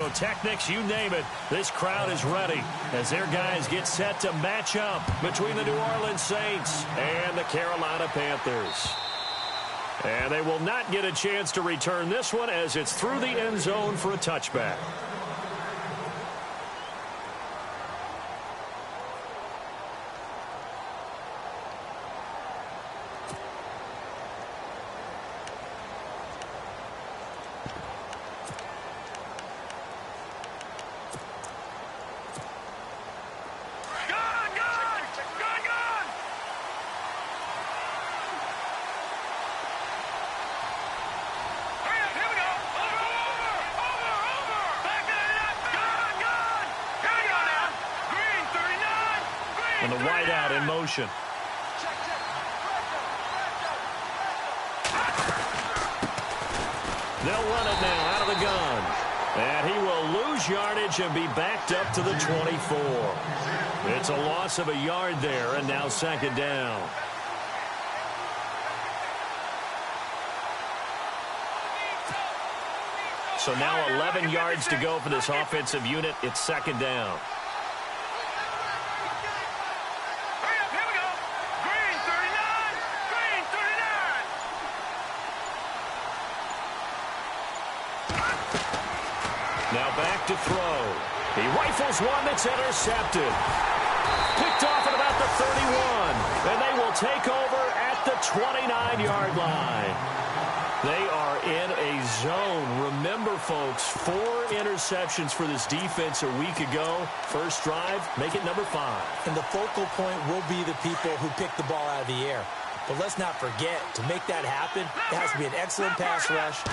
pyrotechnics, you name it. This crowd is ready as their guys get set to match up between the New Orleans Saints and the Carolina Panthers. And they will not get a chance to return this one as it's through the end zone for a touchback. And the wideout in motion. They'll run it now out of the gun. And he will lose yardage and be backed up to the 24. It's a loss of a yard there, and now second down. So now 11 yards to go for this offensive unit. It's second down. Now back to throw. He rifles one that's intercepted. Picked off at about the 31. And they will take over at the 29-yard line. They are in a zone. Remember, folks, 4 interceptions for this defense a week ago. First drive, make it number 5. And the focal point will be the people who pick the ball out of the air. But let's not forget, to make that happen, it has to be an excellent pass rush,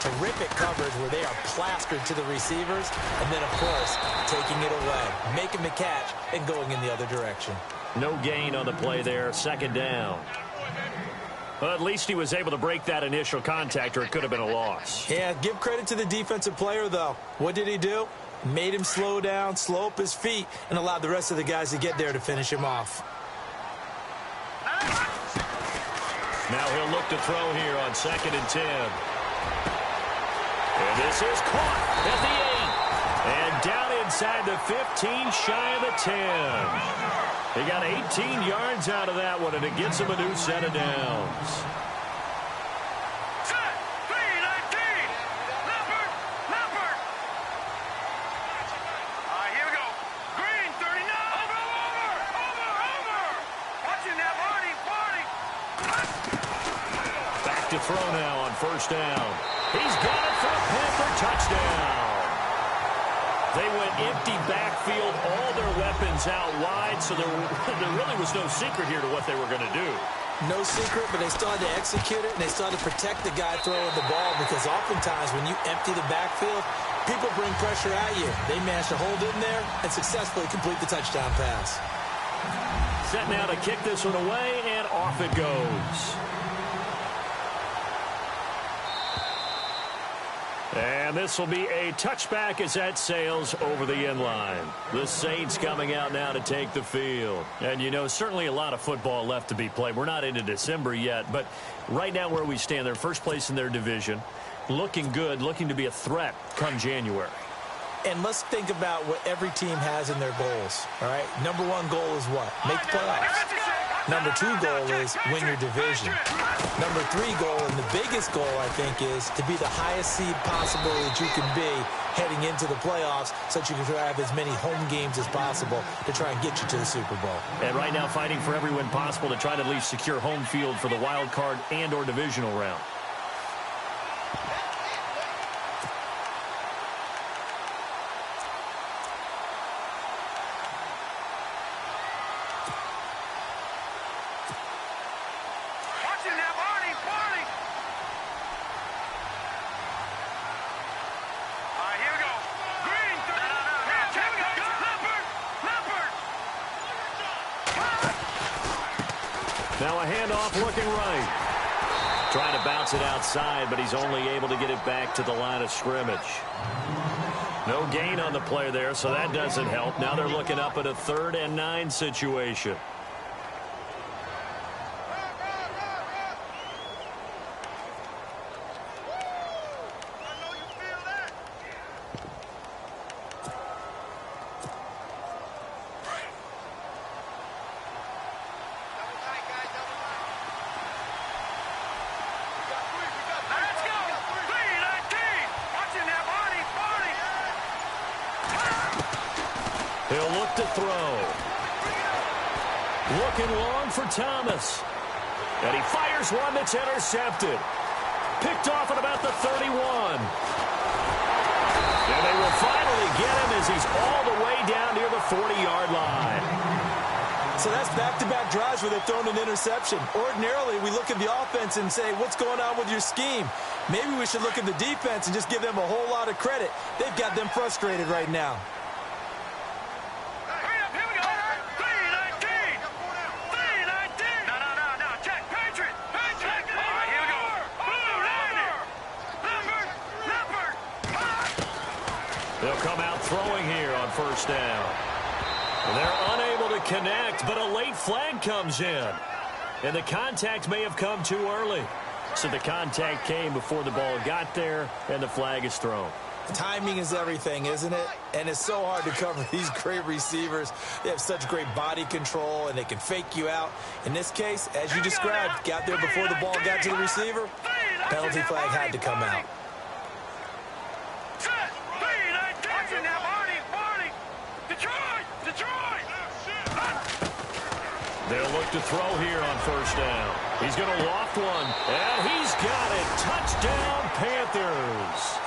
terrific coverage where they are plastered to the receivers, and then, of course, taking it away, making the catch, and going in the other direction. No gain on the play there, second down. Well, at least he was able to break that initial contact, or it could have been a loss. Yeah, give credit to the defensive player, though. What did he do? Made him slow down, slow up his feet, and allowed the rest of the guys to get there to finish him off. Now he'll look to throw here on 2nd and 10. And this is caught at the 8. And down inside the 15, shy of the 10. He got 18 yards out of that one, and it gets him a new set of downs. Set, 3-19. Leopard. All right, here we go. Green, 39. Over. Watching that, Barney. Back to throw now on first down. He's got it for a Panther touchdown. They went empty backfield, all their weapons out wide, so there really was no secret here to what they were going to do. No secret, but they started to execute it, and they started to protect the guy throwing the ball, because oftentimes when you empty the backfield, people bring pressure at you. They managed to hold in there and successfully complete the touchdown pass. Set now to kick this one away, and off it goes. And this will be a touchback as that sails over the end line. The Saints coming out now to take the field. And, you know, certainly a lot of football left to be played. We're not into December yet, but right now where we stand, they're first place in their division. Looking good, looking to be a threat come January. And let's think about what every team has in their goals, all right? Number 1 goal is what? Make the playoffs. Number 2 goal is win your division. Number 3 goal, and the biggest goal, I think, is to be the highest seed possible that you can be heading into the playoffs, so that you can have as many home games as possible to try and get you to the Super Bowl. And right now fighting for every win possible to try to at least secure home field for the wild card and or divisional round. Now a handoff looking right. Trying to bounce it outside, but he's only able to get it back to the line of scrimmage. No gain on the play there, so that doesn't help. Now they're looking up at a 3rd and 9 situation. He'll look to throw. Looking long for Thomas. And he fires one that's intercepted. Picked off at about the 31. And they will finally get him as he's all the way down near the 40-yard line. So that's back-to-back drives where they've thrown an interception. Ordinarily, we look at the offense and say, what's going on with your scheme? Maybe we should look at the defense and just give them a whole lot of credit. They've got them frustrated right now. They'll come out throwing here on first down. They're unable to connect, but a late flag comes in. And the contact may have come too early. So the contact came before the ball got there, and the flag is thrown. Timing is everything, isn't it? And it's so hard to cover these great receivers. They have such great body control, and they can fake you out. In this case, as you described, got there before the ball got to the receiver. Penalty flag had to come out. They'll look to throw here on first down. He's going to loft one, and he's got it. Touchdown, Panthers.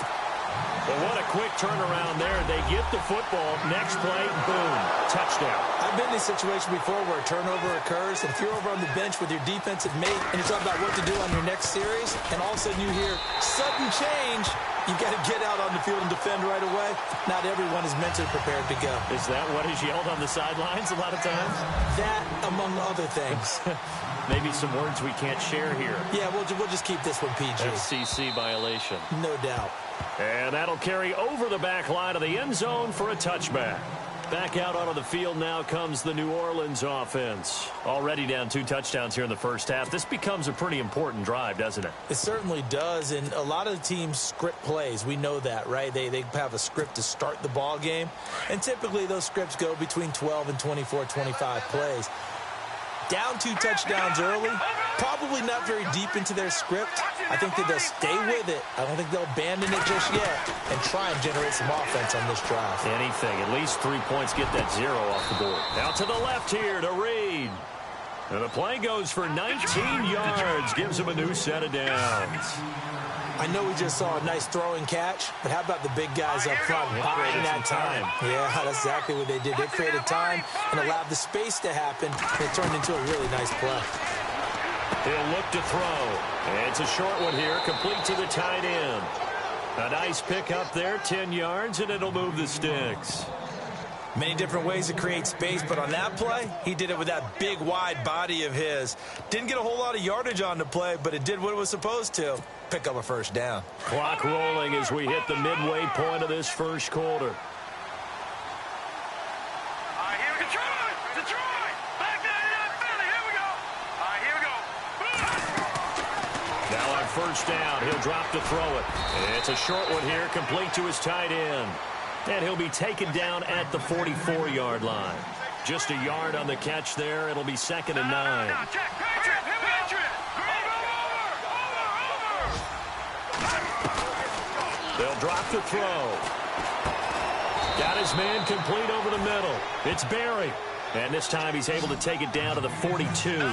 But what a quick turnaround there. They get the football. Next play, boom, touchdown. I've been in a situation before where a turnover occurs, and if you're over on the bench with your defensive mate and you're talking about what to do on your next series, and all of a sudden you hear sudden change, you've got to get out on the field and defend right away. Not everyone is mentally prepared to go. Is that what is yelled on the sidelines a lot of times? That, among other things. Maybe some words we can't share here. Yeah, we'll just keep this one PG. FCC violation. No doubt. And that'll carry over the back line of the end zone for a touchback. Back out onto the field now comes the New Orleans offense. Already down 2 touchdowns here in the first half. This becomes a pretty important drive, doesn't it? It certainly does, and a lot of the teams script plays. We know that, right? They have a script to start the ball game, and typically those scripts go between 12 and 24, 25 plays. Down 2 touchdowns early, probably not very deep into their script. I think that they'll stay with it. I don't think they'll abandon it just yet and try and generate some offense on this drive. Anything. At least 3 points, get that 0 off the board. Out to the left here to Reed. And the play goes for 19 yards. Gives him a new set of downs. I know we just saw a nice throw and catch, but how about the big guys up front buying that time? Yeah, that's exactly what they did. They created time and allowed the space to happen, and it turned into a really nice play. He'll look to throw. And it's a short one here, complete to the tight end. A nice pick up there, 10 yards, and it'll move the sticks. Many different ways to create space, but on that play, he did it with that big, wide body of his. Didn't get a whole lot of yardage on the play, but it did what it was supposed to. Pick up a first down. Clock rolling as we hit the midway point of this first quarter. Now on first down, he'll drop to throw it. It's a short one here, complete to his tight end. And he'll be taken down at the 44-yard line. Just a yard on the catch there. It'll be 2nd and 9. They'll drop to throw. Got his man complete over the middle. It's Barry. And this time he's able to take it down to the 42.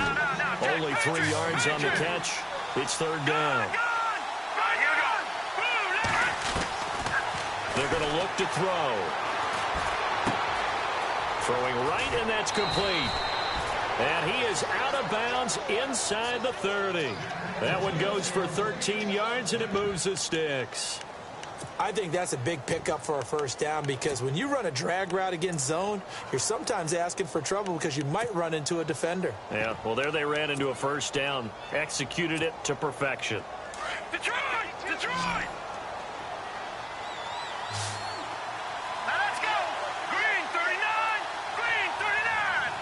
Only 3 yards on the catch. It's 3rd down. They're going to look to throw. Throwing right, and that's complete. And he is out of bounds inside the 30. That one goes for 13 yards, and it moves the sticks. I think that's a big pickup for a first down because when you run a drag route against zone, you're sometimes asking for trouble because you might run into a defender. Yeah, well, there they ran into a first down. Executed it to perfection. Detroit! Detroit! Now let's go! Green 39! Green 39!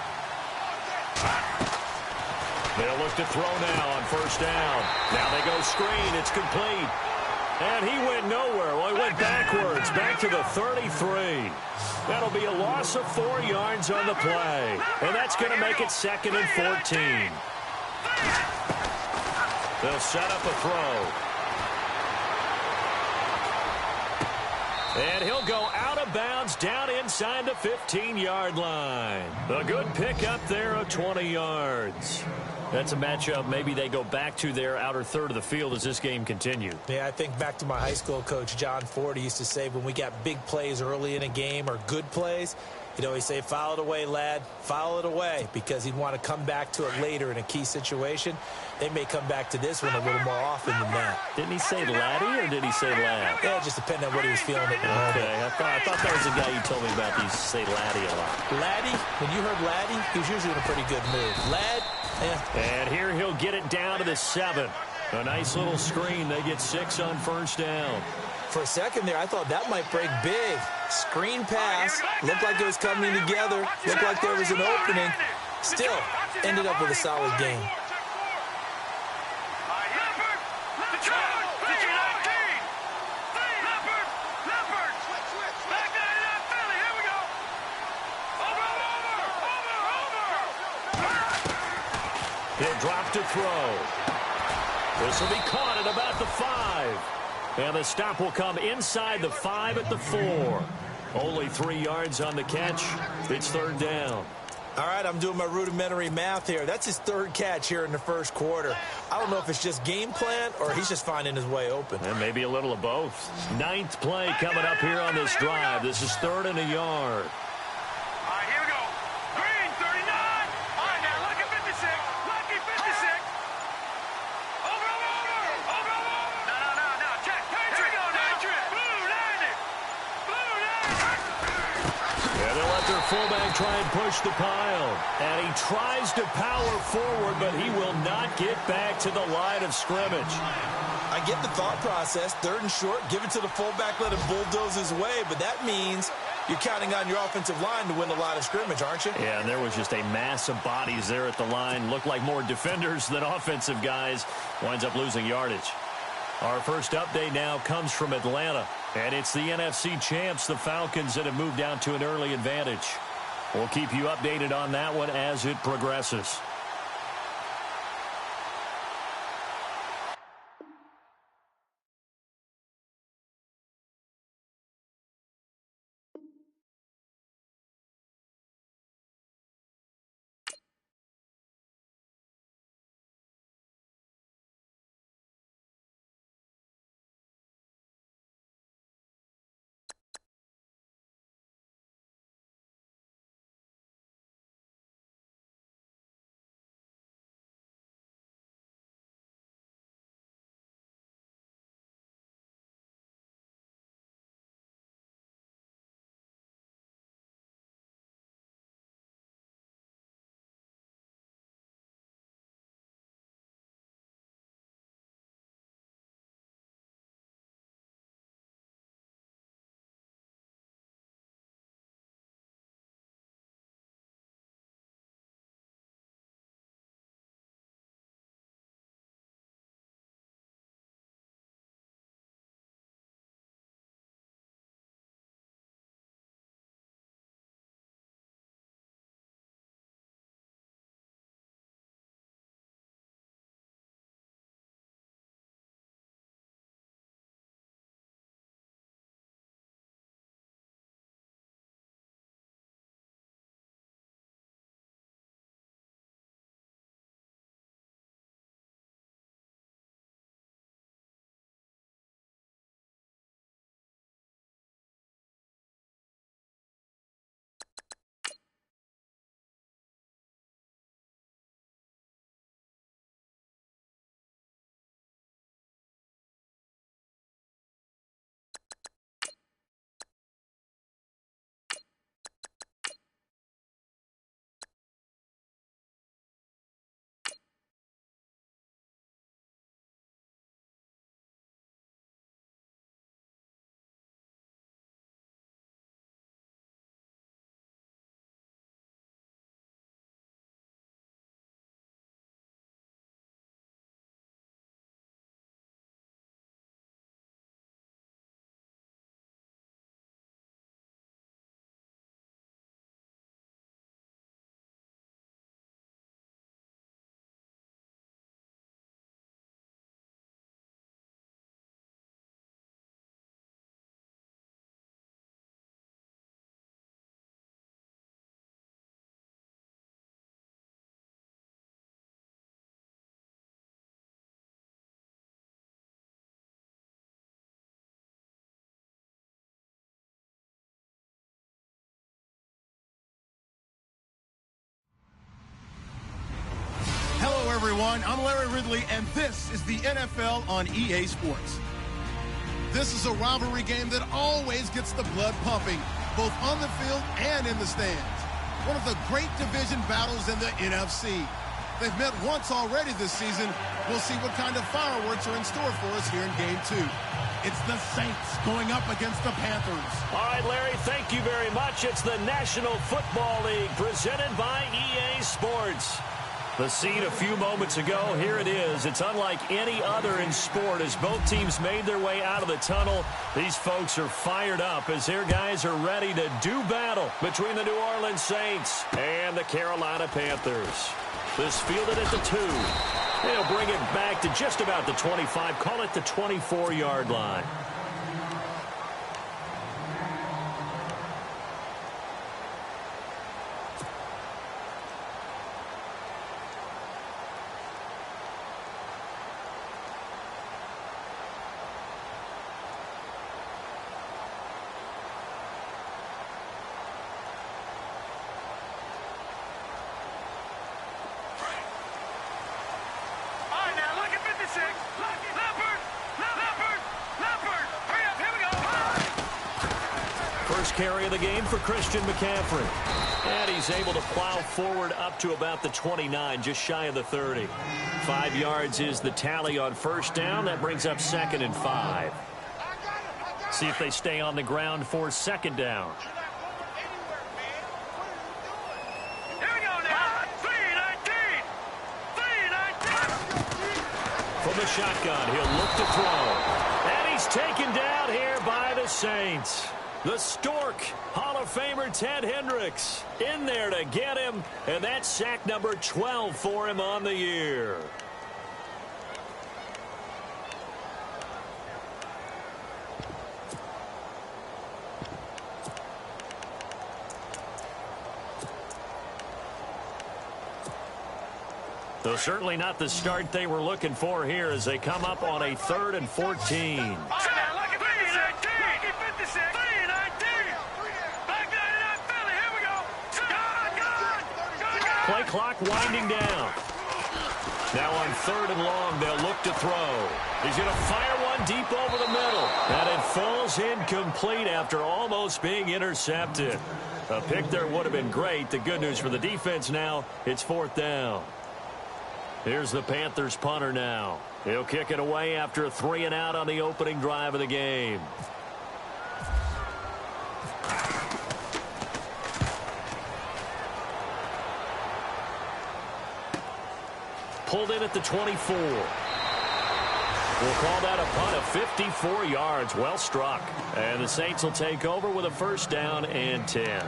They'll look to throw now on first down. Now they go screen. It's complete. And he went nowhere. Well, he went backwards, back to the 33. That'll be a loss of 4 yards on the play. And that's going to make it 2nd and 14. They'll set up a throw. And he'll go out of bounds down inside the 15-yard line. A good pickup there of 20 yards. That's a matchup maybe they go back to their outer third of the field as this game continues. Yeah, I think back to my high school coach, John Ford. He used to say when we got big plays early in a game or good plays, he'd always say, foul it away, lad, foul it away, because he'd want to come back to it later in a key situation. They may come back to this one a little more often than that. Didn't he say laddie or did he say lad? Yeah, it just depended on what he was feeling at the moment. Okay, I thought that was the guy you told me about. He used to say laddie a lot. Laddie, when you heard laddie, he was usually in a pretty good mood. Lad, yeah. And here he'll get it down to the 7. A nice little screen. They get 6 on first down. For a second there, I thought that might break big. Screen pass. Looked like it was coming together. Looked like there was an opening. Still, ended up with a solid game. He'll drop to throw. This will be caught at about the 5. And the stop will come inside the 5 at the 4. Only 3 yards on the catch. It's third down. All right, I'm doing my rudimentary math here. That's his third catch here in the first quarter. I don't know if it's just game plan or he's just finding his way open. And maybe a little of both. 9th play coming up here on this drive. This is 3rd and a yard. All right, here we go. Green, 39. All right, now, lucky 56. Lucky 56. Over. No. Check. Here we go now. Blue, 90. Blue, 90. And they'll let their fullback try and push the pile. And he tries to power forward, but he will not get back to the line of scrimmage. I get the thought process. 3rd and short, give it to the fullback, let him bulldoze his way. But that means you're counting on your offensive line to win the line of scrimmage, aren't you? Yeah, and there was just a mass of bodies there at the line. Looked like more defenders than offensive guys. Winds up losing yardage. Our first update now comes from Atlanta. And it's the NFC champs, the Falcons, that have moved down to an early advantage. We'll keep you updated on that one as it progresses. everyone. I'm Larry Ridley, and this is the NFL on EA Sports. This is a rivalry game that always gets the blood pumping, both on the field and in the stands. One of the great division battles in the NFC. They've met once already this season. We'll see what kind of fireworks are in store for us here in Game 2. It's the Saints going up against the Panthers. All right, Larry, thank you very much. It's the National Football League presented by EA Sports. The scene a few moments ago, here it is. It's unlike any other in sport as both teams made their way out of the tunnel. These folks are fired up as their guys are ready to do battle between the New Orleans Saints and the Carolina Panthers. This fielded at the 2. They'll bring it back to just about the 25. Call it the 24-yard line. Carry of the game for Christian McCaffrey. And he's able to plow forward up to about the 29, just shy of the 30. 5 yards is the tally on first down. That brings up 2nd and 5. See if they stay on the ground for 2nd down. Here we go now. 3-19. 3-19. From the shotgun, he'll look to throw. And he's taken down here by the Saints. The Stork, Hall of Famer Ted Hendricks, in there to get him, and that's sack number 12 for him on the year. So certainly not the start they were looking for here as they come up on a 3rd and 14. Play clock winding down. Now on 3rd and long, they'll look to throw. He's going to fire one deep over the middle. And it falls incomplete after almost being intercepted. A pick there would have been great. The good news for the defense now, it's 4th down. Here's the Panthers punter now. He'll kick it away after a 3 and out on the opening drive of the game. Pulled in at the 24. We'll call that a punt of 54 yards. Well struck. And the Saints will take over with a 1st down and 10.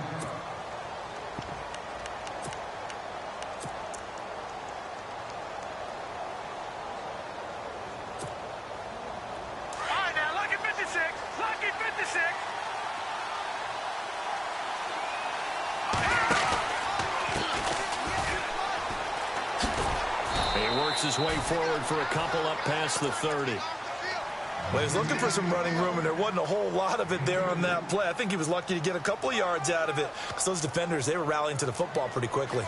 His way forward for a couple up past the 30. Well, he was looking for some running room, and there wasn't a whole lot of it there on that play. I think he was lucky to get a couple of yards out of it because those defenders, they were rallying to the football pretty quickly.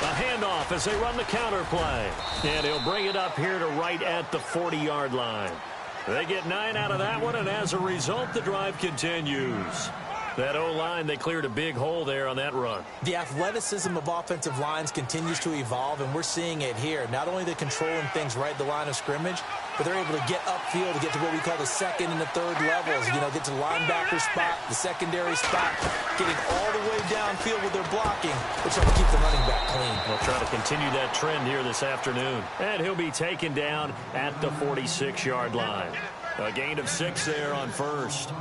A handoff as they run the counter play. And he'll bring it up here to right at the 40-yard line. They get 9 out of that one, and as a result, the drive continues. That O-line, they cleared a big hole there on that run. The athleticism of offensive lines continues to evolve, and we're seeing it here. Not only are they controlling things right at the line of scrimmage, but they're able to get upfield to get to what we call the 2nd and the 3rd levels. You know, get to the linebacker spot, the secondary spot, getting all the way downfield with their blocking, which helps keep the running back clean. They'll try to continue that trend here this afternoon. And he'll be taken down at the 46-yard line. A gain of 6 there on 1st.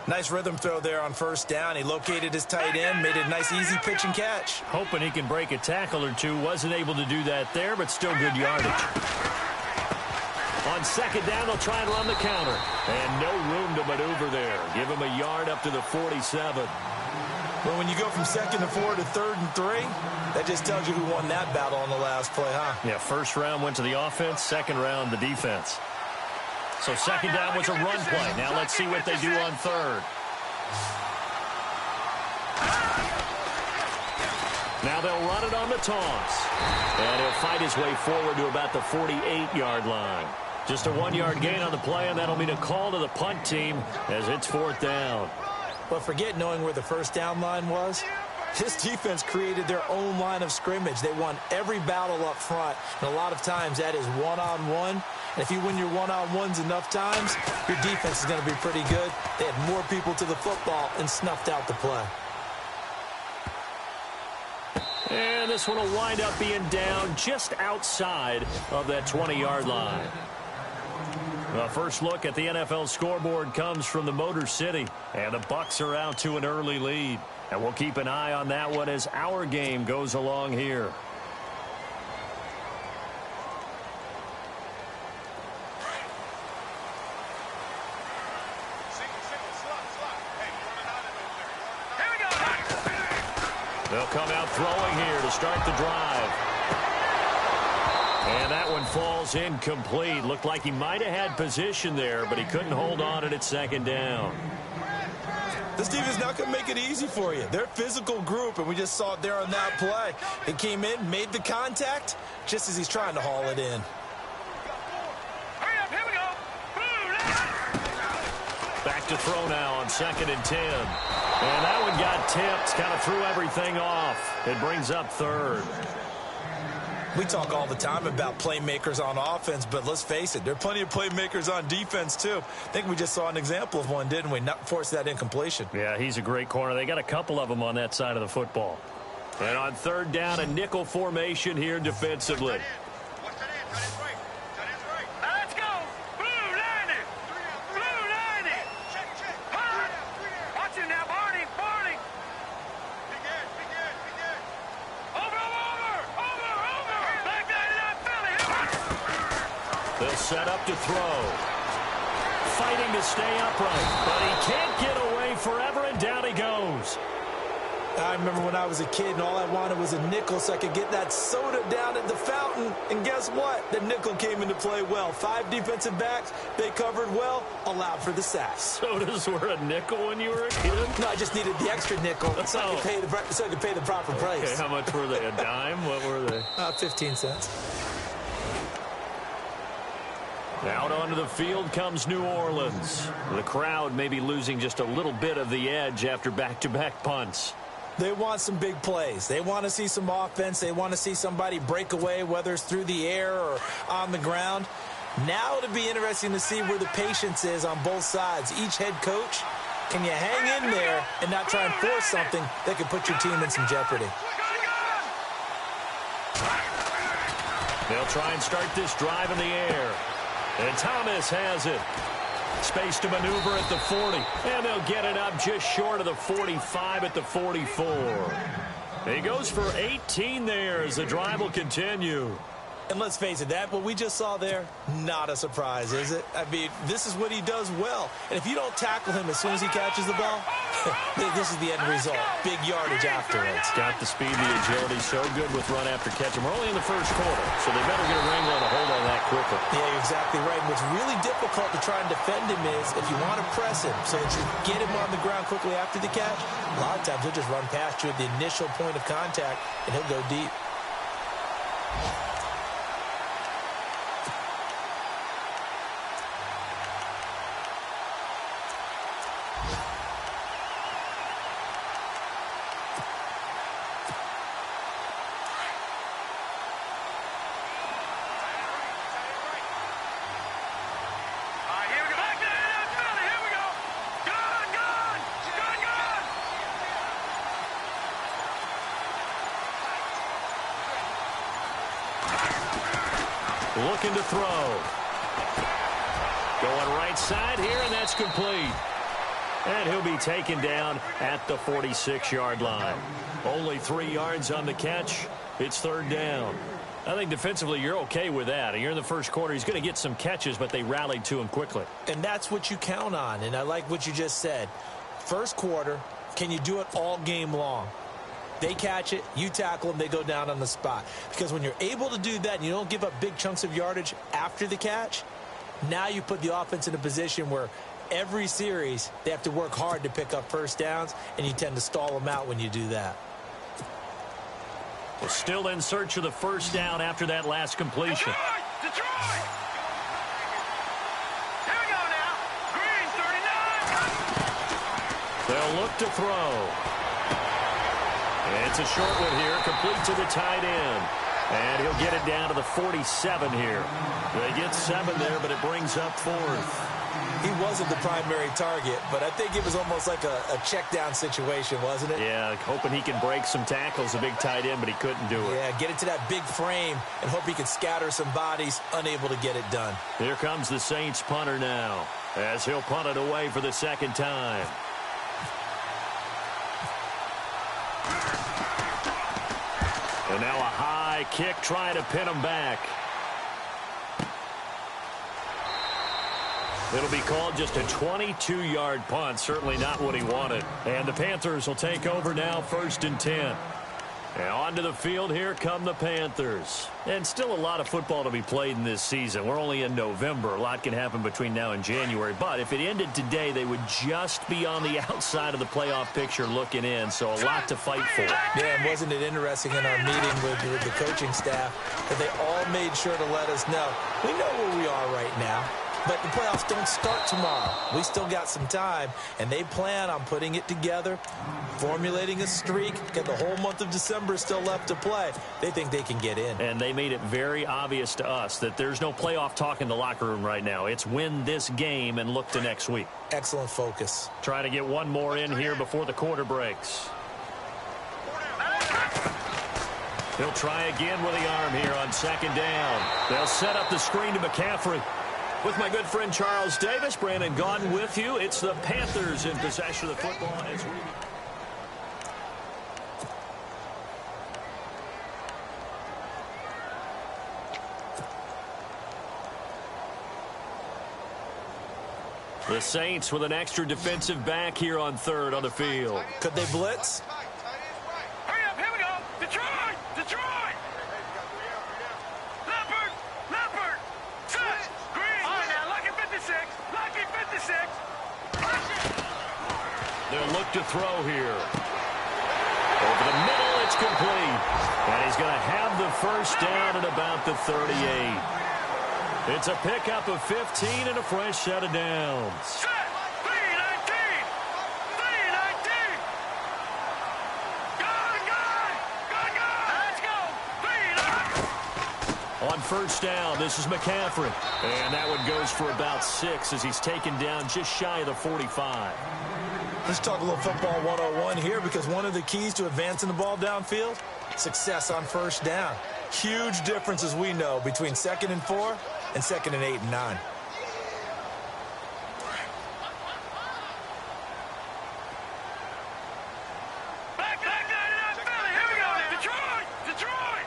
Nice rhythm throw there on 1st down. He located his tight end, made it a nice easy pitch and catch. Hoping he can break a tackle or two. Wasn't able to do that there, but still good yardage. On 2nd down, they'll try and run the counter. And no room to maneuver there. Give him a yard up to the 47. But when you go from 2nd and 4 to 3rd and 3, that just tells you who won that battle on the last play, huh? Yeah, 1st round went to the offense, 2nd round the defense. So second down was a run play. Now let's see what they do on third. Now they'll run it on the toss. And he'll fight his way forward to about the 48-yard line. Just a 1-yard gain on the play, and that'll mean a call to the punt team as it's fourth down. But forget knowing where the first down line was. This defense created their own line of scrimmage. They won every battle up front, and a lot of times that is one-on-one. And if you win your one-on-ones enough times, your defense is going to be pretty good. They had more people to the football and snuffed out the play. And this one will wind up being down just outside of that 20-yard line. The first look at the NFL scoreboard comes from the Motor City, and the Bucs are out to an early lead. And we'll keep an eye on that one as our game goes along here. They'll come out throwing here to start the drive. And that one falls incomplete. Looked like he might have had position there, but he couldn't hold on at second down. This defense is not going to make it easy for you. They're a physical group, and we just saw it there on that play. He came in, made the contact, just as he's trying to haul it in. Hurry up, here we go. Back to throw now on 2nd and 10. And that one got tipped, kind of threw everything off. It brings up third. We talk all the time about playmakers on offense, but let's face it, there are plenty of playmakers on defense, too. I think we just saw an example of one, didn't we? Not force that incompletion. Yeah, he's a great corner. They got a couple of them on that side of the football. And on third down, a nickel formation here defensively. Let's go. Blue 90. Blue 90. Watch it now, Barney. Barney. They'll set up to throw. Fighting to stay upright, but he can't get away forever, and down he goes. I remember when I was a kid and all I wanted was a nickel so I could get that soda down at the fountain. And guess what? The nickel came into play well. 5 defensive backs, they covered well, allowed for the sacks. Sodas were a nickel when you were a kid? No, I just needed the extra nickel so I could pay the proper price. Okay, how much were they? A dime? What were they? 15 cents. Out onto the field comes New Orleans. The crowd may be losing just a little bit of the edge after back-to-back punts. They want some big plays. They want to see some offense. They want to see somebody break away, whether it's through the air or on the ground. Now it'll be interesting to see where the patience is on both sides. Each head coach, can you hang in there and not try and force something that could put your team in some jeopardy? They'll try and start this drive in the air. And Thomas has it. Space to maneuver at the 40. And they'll get it up just short of the 45 at the 44. He goes for 18 there as the drive will continue. And let's face it, that what we just saw there, not a surprise, is it? I mean, this is what he does well. And if you don't tackle him as soon as he catches the ball, this is the end result. Big yardage afterwards. Got the speed, the agility, so good with run after catch. And we're only in the first quarter, so they better get a wrangle and a hold on that quickly. Yeah, you're exactly right. What's really difficult to try and defend him is if you want to press him so that you get him on the ground quickly after the catch, a lot of times he'll just run past you at the initial point of contact, and he'll go deep. Looking to throw. Going right side here, and that's complete. And he'll be taken down at the 46-yard line. Only 3 yards on the catch. It's third down. I think defensively you're okay with that. You're in the first quarter. He's going to get some catches, but they rallied to him quickly. And that's what you count on, and I like what you just said. First quarter, can you do it all game long? They catch it, you tackle them, they go down on the spot. Because when you're able to do that and you don't give up big chunks of yardage after the catch, Now you put the offense in a position where every series they have to work hard to pick up first downs, and you tend to stall them out when you do that. We're still in search of the first down after that last completion. Detroit! Here we go now. Green, 39. They'll look to throw. And it's a short one here, complete to the tight end. And he'll get it down to the 47 here. They get 7 there, but it brings up 4th. He wasn't the primary target, but I think it was almost like a check-down situation, wasn't it? Yeah, hoping he can break some tackles, a big tight end, but he couldn't do it. Yeah, get into that big frame and hope he could scatter some bodies, unable to get it done. Here comes the Saints punter now, as he'll punt it away for the second time. And now a high kick trying to pin him back. It'll be called just a 22-yard punt. Certainly not what he wanted. And the Panthers will take over now, 1st and 10. And onto the field, here come the Panthers. And still a lot of football to be played in this season. We're only in November. A lot can happen between now and January. But if it ended today, they would just be on the outside of the playoff picture looking in. So a lot to fight for. Yeah, and wasn't it interesting in our meeting with the coaching staff that they all made sure to let us know, we know where we are right now. But the playoffs don't start tomorrow. We still got some time, and they plan on putting it together, formulating a streak. Got the whole month of December still left to play. They think they can get in. And they made it very obvious to us that there's no playoff talk in the locker room right now. It's win this game and look to next week. Excellent focus. Try to get one more in here before the quarter breaks. He'll try again with the arm here on 2nd down. They'll set up the screen to McCaffrey. With my good friend Charles Davis, Brandon Gaudin with you. It's the Panthers in possession of the football as we... The Saints with an extra defensive back here on 3rd on the field. Could they blitz? Hurry up, here we go. Detroit! Detroit! Leopard! Leopard! Set! Green! All right, now, lucky 56! Lucky 56! They'll look to throw here. Over the middle, it's complete. And he's going to have the first down at about the 38. It's a pickup of 15 and a fresh set of downs. Set! 319! 319! Gone! Let's go! 319! On 1st down, this is McCaffrey. And that one goes for about 6 as he's taken down just shy of the 45. Let's talk a little football 101 here, because one of the keys to advancing the ball downfield, success on 1st down. Huge difference, as we know, between 2nd and 4 and 2nd and 8 and 9. Back 99 Philly! Here we go! Detroit! Detroit!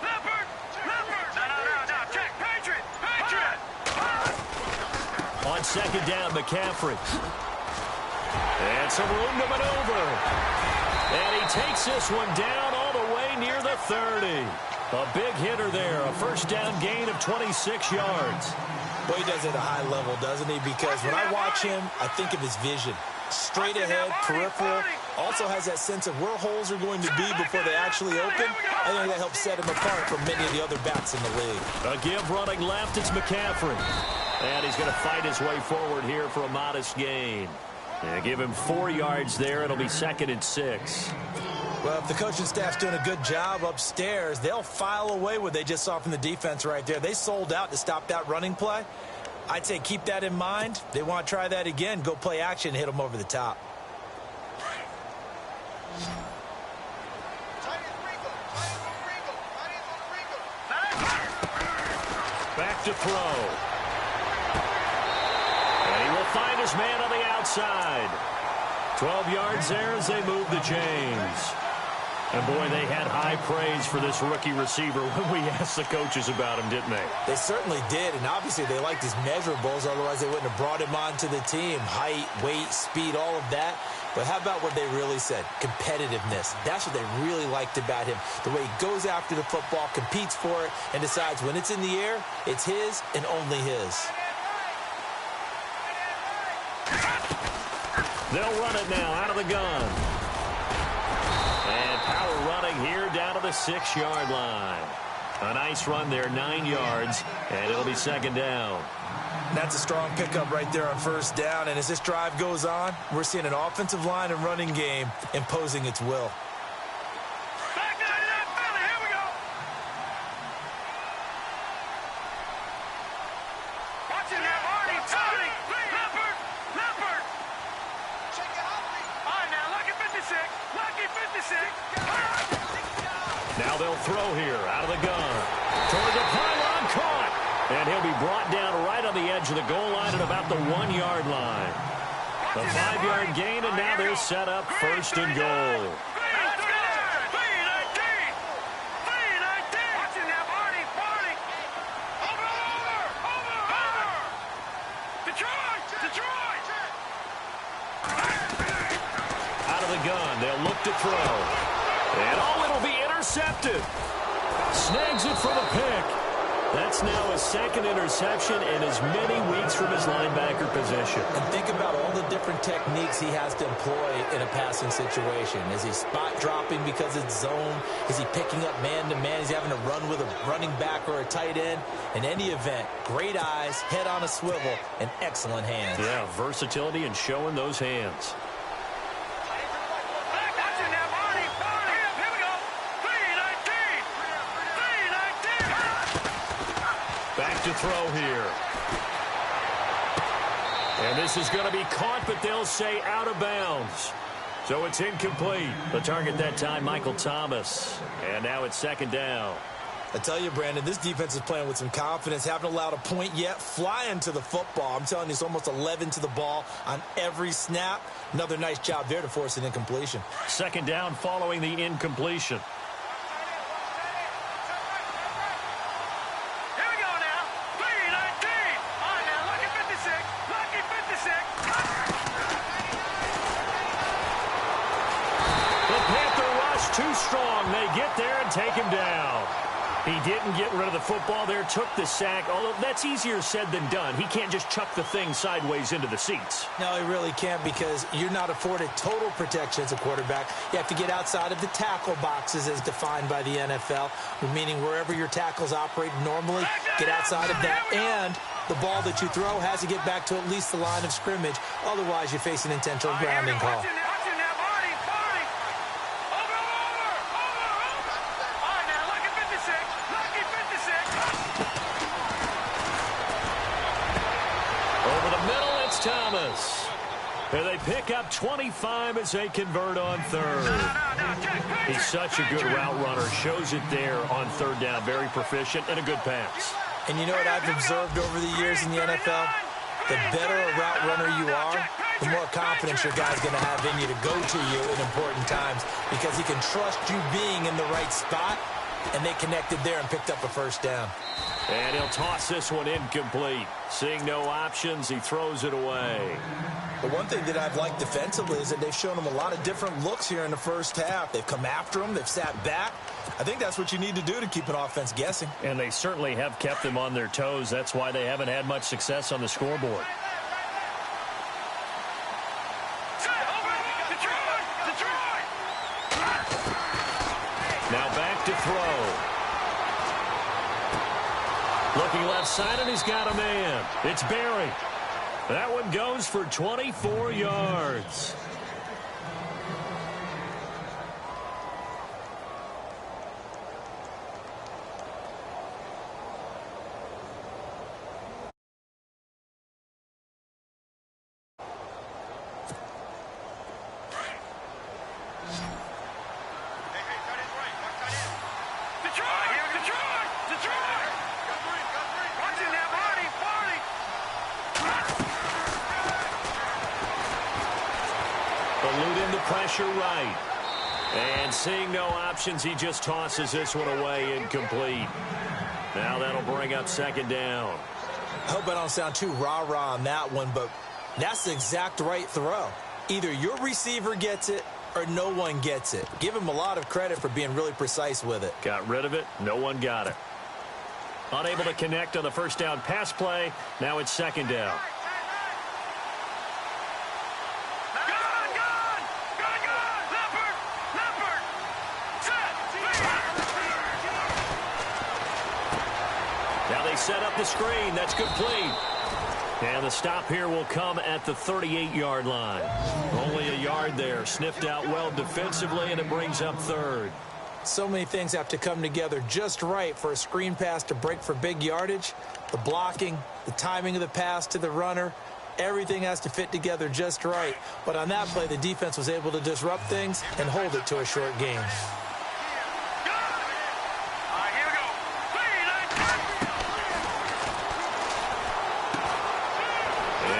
Leopard! Leopard! No. Check! Patriot! On 2nd down, McCaffrey. And some room to maneuver. And he takes this one down all the way near the 30. A big hitter there. A 1st down gain of 26 yards. Well, he does it at a high level, doesn't he? Because when I watch him, I think of his vision. Straight ahead, peripheral. Also has that sense of where holes are going to be before they actually open. I think that helps set him apart from many of the other backs in the league. A give running left, it's McCaffrey. And he's going to fight his way forward here for a modest gain. Yeah, give him 4 yards there. It'll be 2nd and 6. Well, if the coaching staff's doing a good job upstairs, they'll file away what they just saw from the defense right there. They sold out to stop that running play. I'd say keep that in mind. They want to try that again. Go play action, hit them over the top. Back to throw. And he will find his man on the outside. 12 yards there as they move the chains. And, boy, they had high praise for this rookie receiver when we asked the coaches about him, didn't they? They certainly did, and obviously they liked his measurables. Otherwise, they wouldn't have brought him onto the team. Height, weight, speed, all of that. But how about what they really said? Competitiveness. That's what they really liked about him. The way he goes after the football, competes for it, and decides when it's in the air, it's his and only his. They'll run it now out of the gun. And power running here down to the 6-yard line. A nice run there, 9 yards, and it'll be second down. That's a strong pickup right there on first down. And as this drive goes on, we're seeing an offensive line and running game imposing its will. Back to that Philly. Here we go. Watching that, Marty. Leopard. All right, now, lucky 56. Lucky 56. Now they'll throw here out of the gun. Toward the pylon, caught. And he'll be brought down right on the edge of the goal line at about the 1-yard line. The 5-yard gain, and now they're set up first and goal. Out of the gun, they'll look to throw. And it'll be intercepted. Snags it for the pick. That's now his second interception in as many weeks from his linebacker position. And think about all the different techniques he has to employ in a passing situation. Is he spot dropping because it's zone? Is he picking up man-to-man? Is he having to run with a running back or a tight end? In any event, great eyes, head on a swivel, and excellent hands. Yeah, versatility and showing those hands. Back to throw here. And this is going to be caught, but they'll say out of bounds. So it's incomplete. The target that time, Michael Thomas. And now it's second down. I tell you, Brandon, this defense is playing with some confidence. Haven't allowed a point yet. Flying to the football. I'm telling you, it's almost 11 to the ball on every snap. Another nice job there to force an incompletion. Second down following the incompletion. Too strong. They get there and take him down. He didn't get rid of the football there, took the sack, although that's easier said than done. He can't just chuck the thing sideways into the seats. No, he really can't, because you're not afforded total protection as a quarterback. You have to get outside of the tackle boxes as defined by the NFL, meaning wherever your tackles operate normally, get outside of that. And the ball that you throw has to get back to at least the line of scrimmage. Otherwise, you face an intentional grounding call. Thomas. And they pick up 25 as they convert on third. He's such a good route runner. Shows it there on third down. Very proficient and a good pass. And you know what I've observed over the years in the NFL? The better a route runner you are, the more confidence your guy's going to have in you to go to you in important times, because he can trust you being in the right spot, and they connected there and picked up a first down. And he'll toss this one incomplete. Seeing no options, he throws it away. The one thing that I've liked defensively is that they've shown him a lot of different looks here in the first half. They've come after him. They've sat back. I think that's what you need to do to keep an offense guessing. And they certainly have kept them on their toes. That's why they haven't had much success on the scoreboard. Now back to throw. Looking left side, and he's got a man. It's Barry. That one goes for 24 yards. Pressure right. And seeing no options, he just tosses this one away incomplete. Now that'll bring up second down. I hope I don't sound too rah-rah on that one, but that's the exact right throw. Either your receiver gets it or no one gets it. Give him a lot of credit for being really precise with it. Got rid of it. No one got it. Unable to connect on the first down pass play. Now it's second down. Now they set up the screen. That's complete. And the stop here will come at the 38-yard line. Only a yard there. Sniffed out well defensively, and it brings up third. So many things have to come together just right for a screen pass to break for big yardage. The blocking, the timing of the pass to the runner, everything has to fit together just right. But on that play, the defense was able to disrupt things and hold it to a short gain.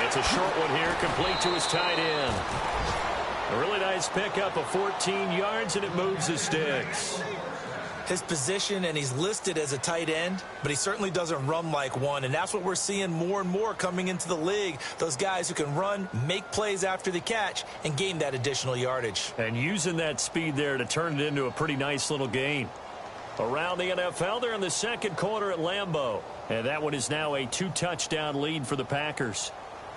It's a short one here, complete to his tight end. A really nice pickup of 14 yards, and it moves the sticks. His position, and he's listed as a tight end, but he certainly doesn't run like one, and that's what we're seeing more and more coming into the league. Those guys who can run, make plays after the catch, and gain that additional yardage. And using that speed there to turn it into a pretty nice little gain. Around the NFL, they're in the second quarter at Lambeau, and that one is now a 2-touchdown lead for the Packers.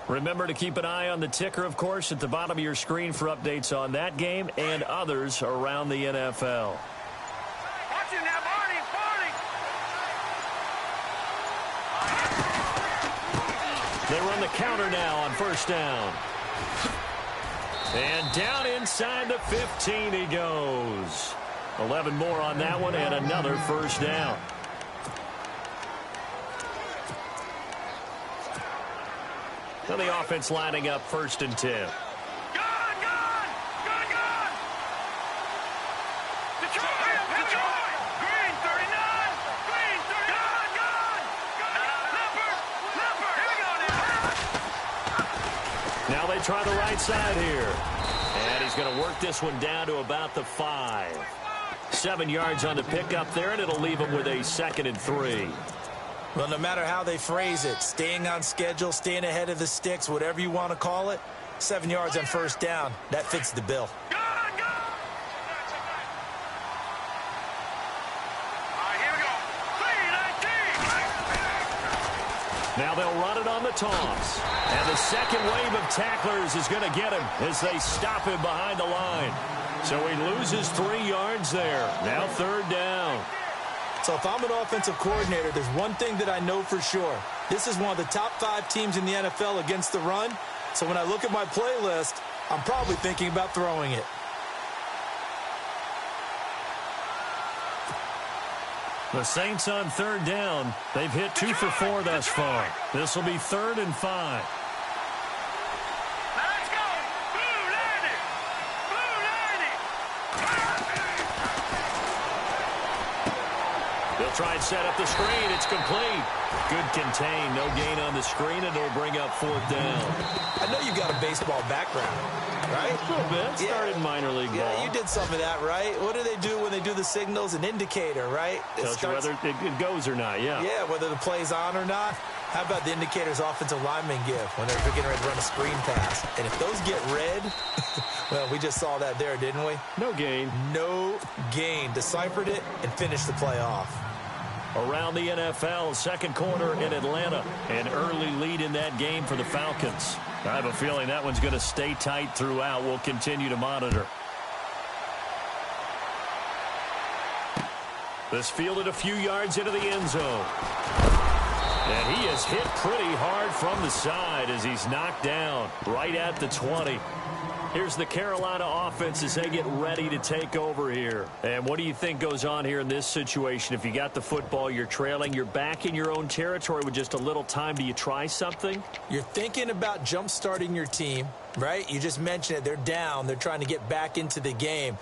Remember to keep an eye on the ticker, of course, at the bottom of your screen for updates on that game and others around the NFL. Watch him now, Barney, Barney. They run the counter now on first down. And down inside the 15 he goes. 11 more on that one and another first down. So the offense lining up 1st and 10. Gone! Detroit! Detroit! Green 39! Green 39! Gone! Leopard! Here we go now! Now they try the right side here. And he's going to work this one down to about the 5. 7 yards on the pickup there, and it'll leave him with a 2nd and 3. Well, no matter how they phrase it, staying on schedule, staying ahead of the sticks, whatever you want to call it, 7 yards on first down, that fits the bill. All right, here we go. 3-19. Now they'll run it on the toss. And the second wave of tacklers is going to get him as they stop him behind the line. So he loses 3 yards there. Now 3rd down. So if I'm an offensive coordinator, there's one thing that I know for sure. This is one of the top 5 teams in the NFL against the run. So when I look at my playlist, I'm probably thinking about throwing it. The Saints on 3rd down. They've hit 2 for 4 thus far. This will be 3rd and 5. Let's go. Blue 90. Blue 90. They'll try and set up the screen. It's complete. Good contain. No gain on the screen, and it'll bring up 4th down. I know you got a baseball background, right? A little bit. Started minor league ball. Yeah, you did some of that, right? What do they do when they do the signals? An indicator, right? Tells you whether it goes or not, yeah. Yeah, whether the play's on or not. How about the indicators offensive linemen give when they're getting ready to run a screen pass? And if those get red, well, we just saw that there, didn't we? No gain. No gain. Deciphered it and finished the play off. Around the NFL, second quarter in Atlanta. An early lead in that game for the Falcons. I have a feeling that one's going to stay tight throughout. We'll continue to monitor. This fielded a few yards into the end zone. And he is hit pretty hard from the side as he's knocked down right at the 20. Here's the Carolina offense as they get ready to take over here. And what do you think goes on here in this situation? If you got the football, you're trailing, you're back in your own territory with just a little time. Do you try something? You're thinking about jump-starting your team, right? You just mentioned it. They're down. They're trying to get back into the game.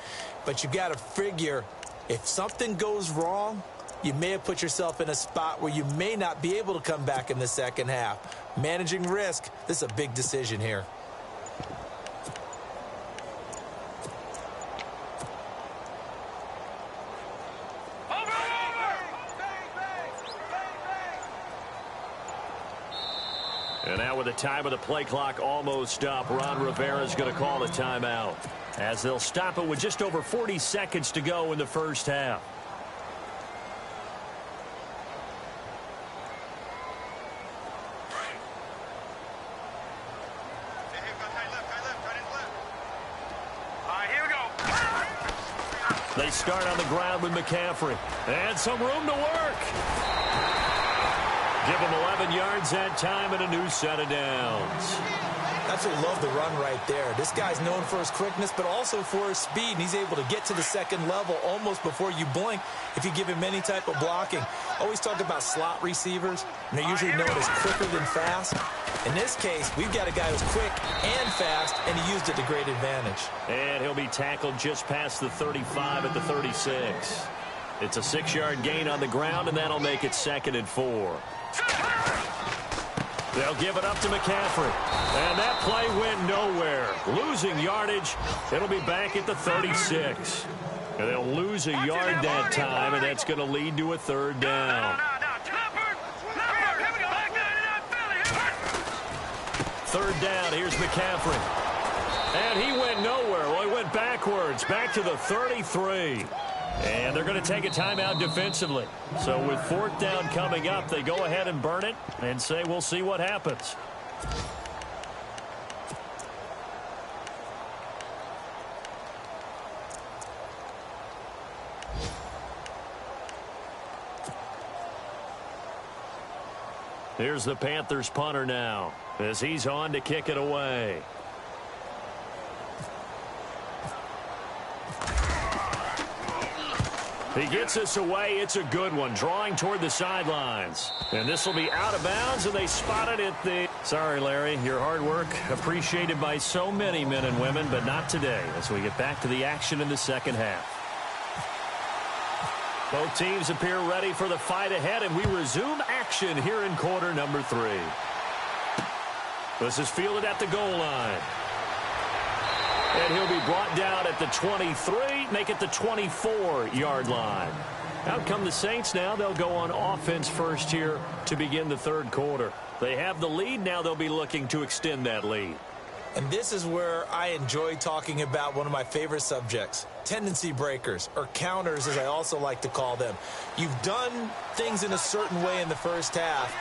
But you got to figure if something goes wrong, you may have put yourself in a spot where you may not be able to come back in the second half. Managing risk, this is a big decision here. And now with the time of the play clock almost up, Ron Rivera's going to call a timeout as they'll stop it with just over 40 seconds to go in the first half. They start on the ground with McCaffrey. And some room to work. Give him 11 yards that time and a new set of downs. Absolutely love the run right there. This guy's known for his quickness, but also for his speed, and he's able to get to the second level almost before you blink if you give him any type of blocking. Always talk about slot receivers, and they're usually known as quicker than fast. In this case, we've got a guy who's quick and fast, and he used it to great advantage. And he'll be tackled just past the 35 at the 36. It's a 6-yard gain on the ground, and that'll make it 2nd and 4. They'll give it up to McCaffrey. And that play went nowhere. Losing yardage. It'll be back at the 36. And they'll lose a yard that time, and that's going to lead to a 3rd down. 3rd down, here's McCaffrey. And he went nowhere. Well, he went backwards, back to the 33. And they're going to take a timeout defensively. So with 4th down coming up, they go ahead and burn it and say we'll see what happens. Here's the Panthers punter now as he's on to kick it away. He gets this away. It's a good one, drawing toward the sidelines. And this will be out of bounds, and they spot it at the... Sorry, Larry, your hard work appreciated by so many men and women, but not today as we get back to the action in the second half. Both teams appear ready for the fight ahead, and we resume action here in quarter number 3. This is fielded at the goal line. And he'll be brought down at the 23, make it the 24-yard line. Out come the Saints now. They'll go on offense first here to begin the 3rd quarter. They have the lead. Now they'll be looking to extend that lead. And this is where I enjoy talking about one of my favorite subjects, tendency breakers, or counters as I also like to call them. You've done things in a certain way in the first half,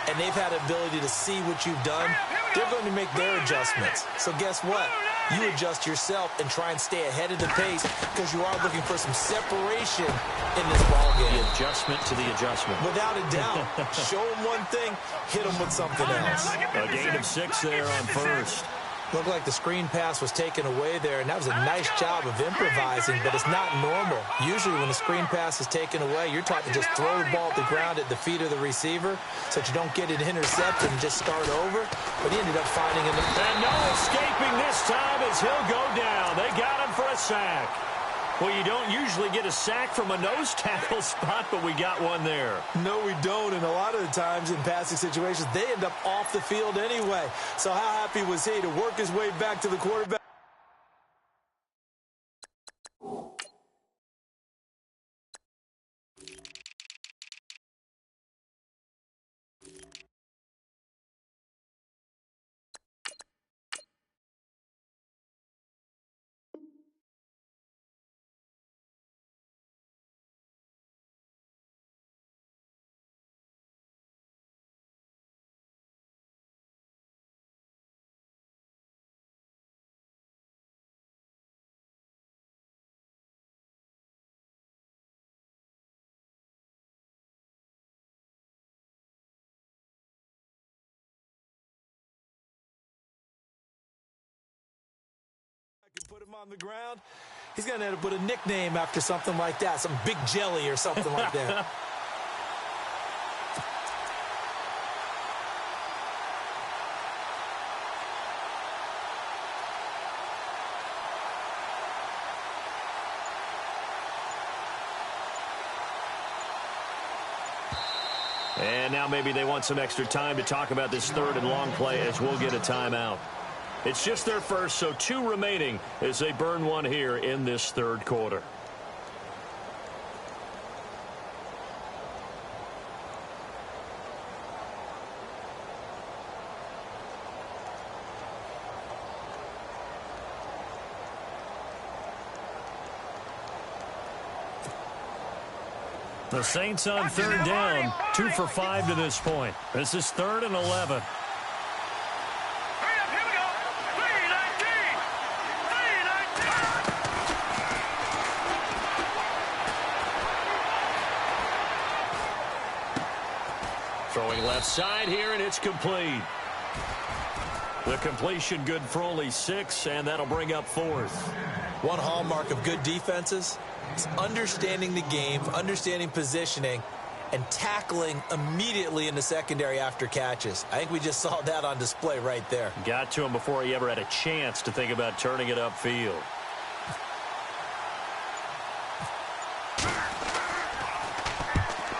and they've had ability to see what you've done. They're going to make their adjustments. So guess what? You adjust yourself and try and stay ahead of the pace because you are looking for some separation in this ball game. The adjustment to the adjustment. Without a doubt. Show them one thing, hit them with something else. A gain of 6 there on first. Looked like the screen pass was taken away there, and that was a nice job of improvising, but it's not normal. Usually when the screen pass is taken away, you're taught to just throw the ball at the ground at the feet of the receiver so that you don't get it intercepted and just start over. But he ended up finding him. And no escaping this time as he'll go down. They got him for a sack. Well, you don't usually get a sack from a nose tackle spot, but we got one there. No, we don't, and a lot of the times in passing situations, they end up off the field anyway. So how happy was he to work his way back to the quarterback? And put him on the ground. He's going to end up with a nickname after something like that, some Big Jelly or something like that. And now maybe they want some extra time to talk about this 3rd and long play as we'll get a timeout. It's just their first, so 2 remaining as they burn one here in this 3rd quarter. The Saints on 3rd down, 2 for 5 to this point. This is 3rd and 11. Throwing left side here, and it's complete. The completion good for only 6, and that'll bring up 4th. One hallmark of good defenses is understanding the game, understanding positioning, and tackling immediately in the secondary after catches. I think we just saw that on display right there. Got to him before he ever had a chance to think about turning it upfield.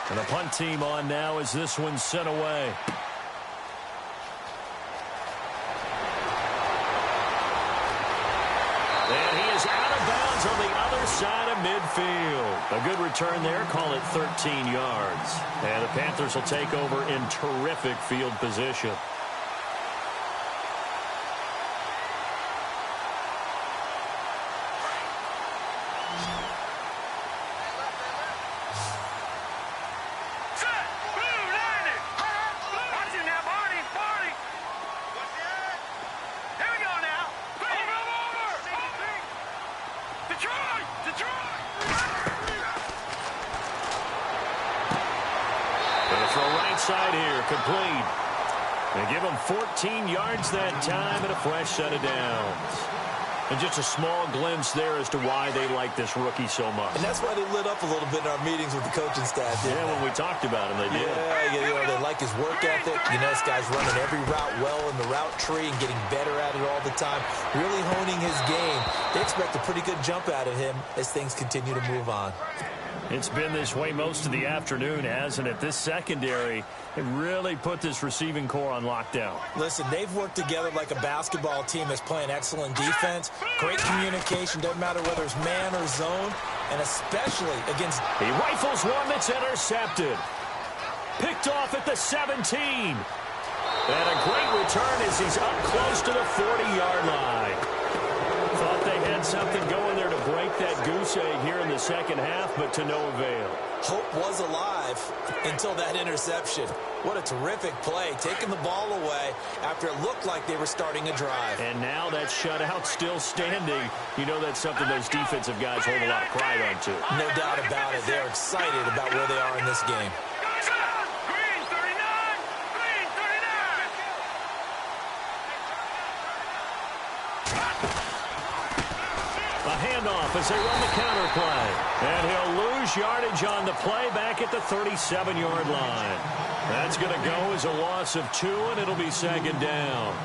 And the punt team on now as this one's sent away. And he is out of bounds on the other side of midfield. A good return there, call it 13 yards. And the Panthers will take over in terrific field position. Side here, complete. They give him 14 yards that time and a fresh set of downs. And just a small glimpse there as to why they like this rookie so much. And that's why they lit up a little bit in our meetings with the coaching staff. Yeah, when we talked about him, they did. Yeah, they like his work ethic. You know, this guy's running every route well in the route tree and getting better at it all the time, really honing his game. They expect a pretty good jump out of him as things continue to move on. It's been this way most of the afternoon, hasn't it? This secondary, it really put this receiving core on lockdown. Listen, they've worked together like a basketball team that's playing excellent defense, great communication, doesn't matter whether it's man or zone, and especially against... He rifles one that's intercepted. Picked off at the 17. And a great return as he's up close to the 40-yard line. Thought they had something going there to break that goose egg here in the second half, but to no avail. Hope was alive until that interception. What a terrific play, taking the ball away after it looked like they were starting a drive. And now that shutout still standing. You know that's something those defensive guys hold a lot of pride on, too. No doubt about it. They're excited about where they are in this game. Handoff as they run the counter play. And he'll lose yardage on the play back at the 37-yard line. That's going to go as a loss of 2, and it'll be second down.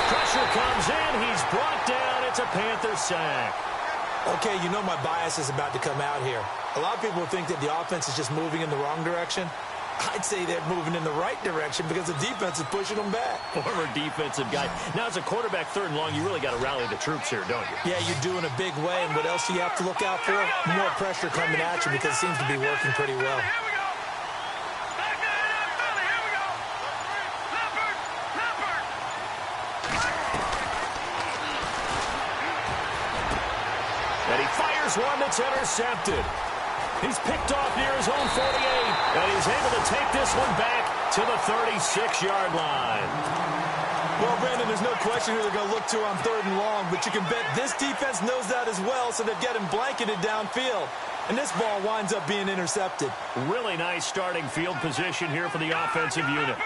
Pressure comes in. He's brought down. It's a Panther sack. Okay, you know my bias is about to come out here. A lot of people think that the offense is just moving in the wrong direction. I'd say they're moving in the right direction because the defense is pushing them back. Former defensive guy. Now, as a quarterback, 3rd and long, you really got to rally the troops here, don't you? Yeah, you're doing a big way, and what else do you have to look out for? More pressure coming at you because it seems to be working pretty well. One that's intercepted. He's picked off near his own 48, and he's able to take this one back to the 36-yard line. Well, Brandon, there's no question who they're going to look to on 3rd and long, but you can bet this defense knows that as well, so they've got him blanketed downfield. And this ball winds up being intercepted. Really nice starting field position here for the offensive unit.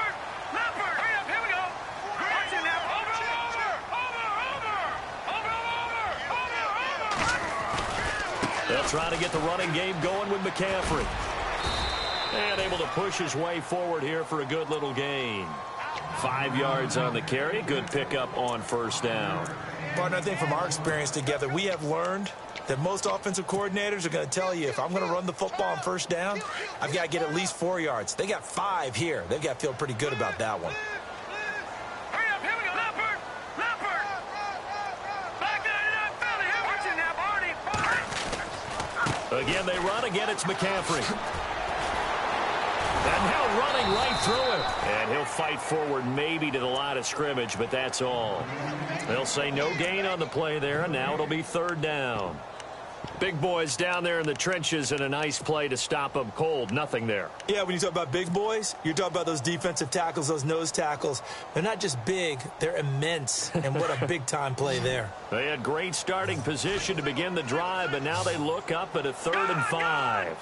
They'll try to get the running game going with McCaffrey. And able to push his way forward here for a good little gain. 5 yards on the carry. Good pickup on 1st down. Partner, I think from our experience together, we have learned that most offensive coordinators are going to tell you, if I'm going to run the football on 1st down, I've got to get at least 4 yards. They got 5 here. They've got to feel pretty good about that one. Again, they run. Again, it's McCaffrey. And now running right through him. And he'll fight forward maybe to the line of scrimmage, but that's all. They'll say no gain on the play there, and now it'll be 3rd down. Big boys down there in the trenches, and a nice play to stop them cold. Nothing there. Yeah, when you talk about big boys, you're talking about those defensive tackles, those nose tackles. They're not just big, they're immense. And what a big-time play there. They had great starting position to begin the drive, but now they look up at a 3rd and 5.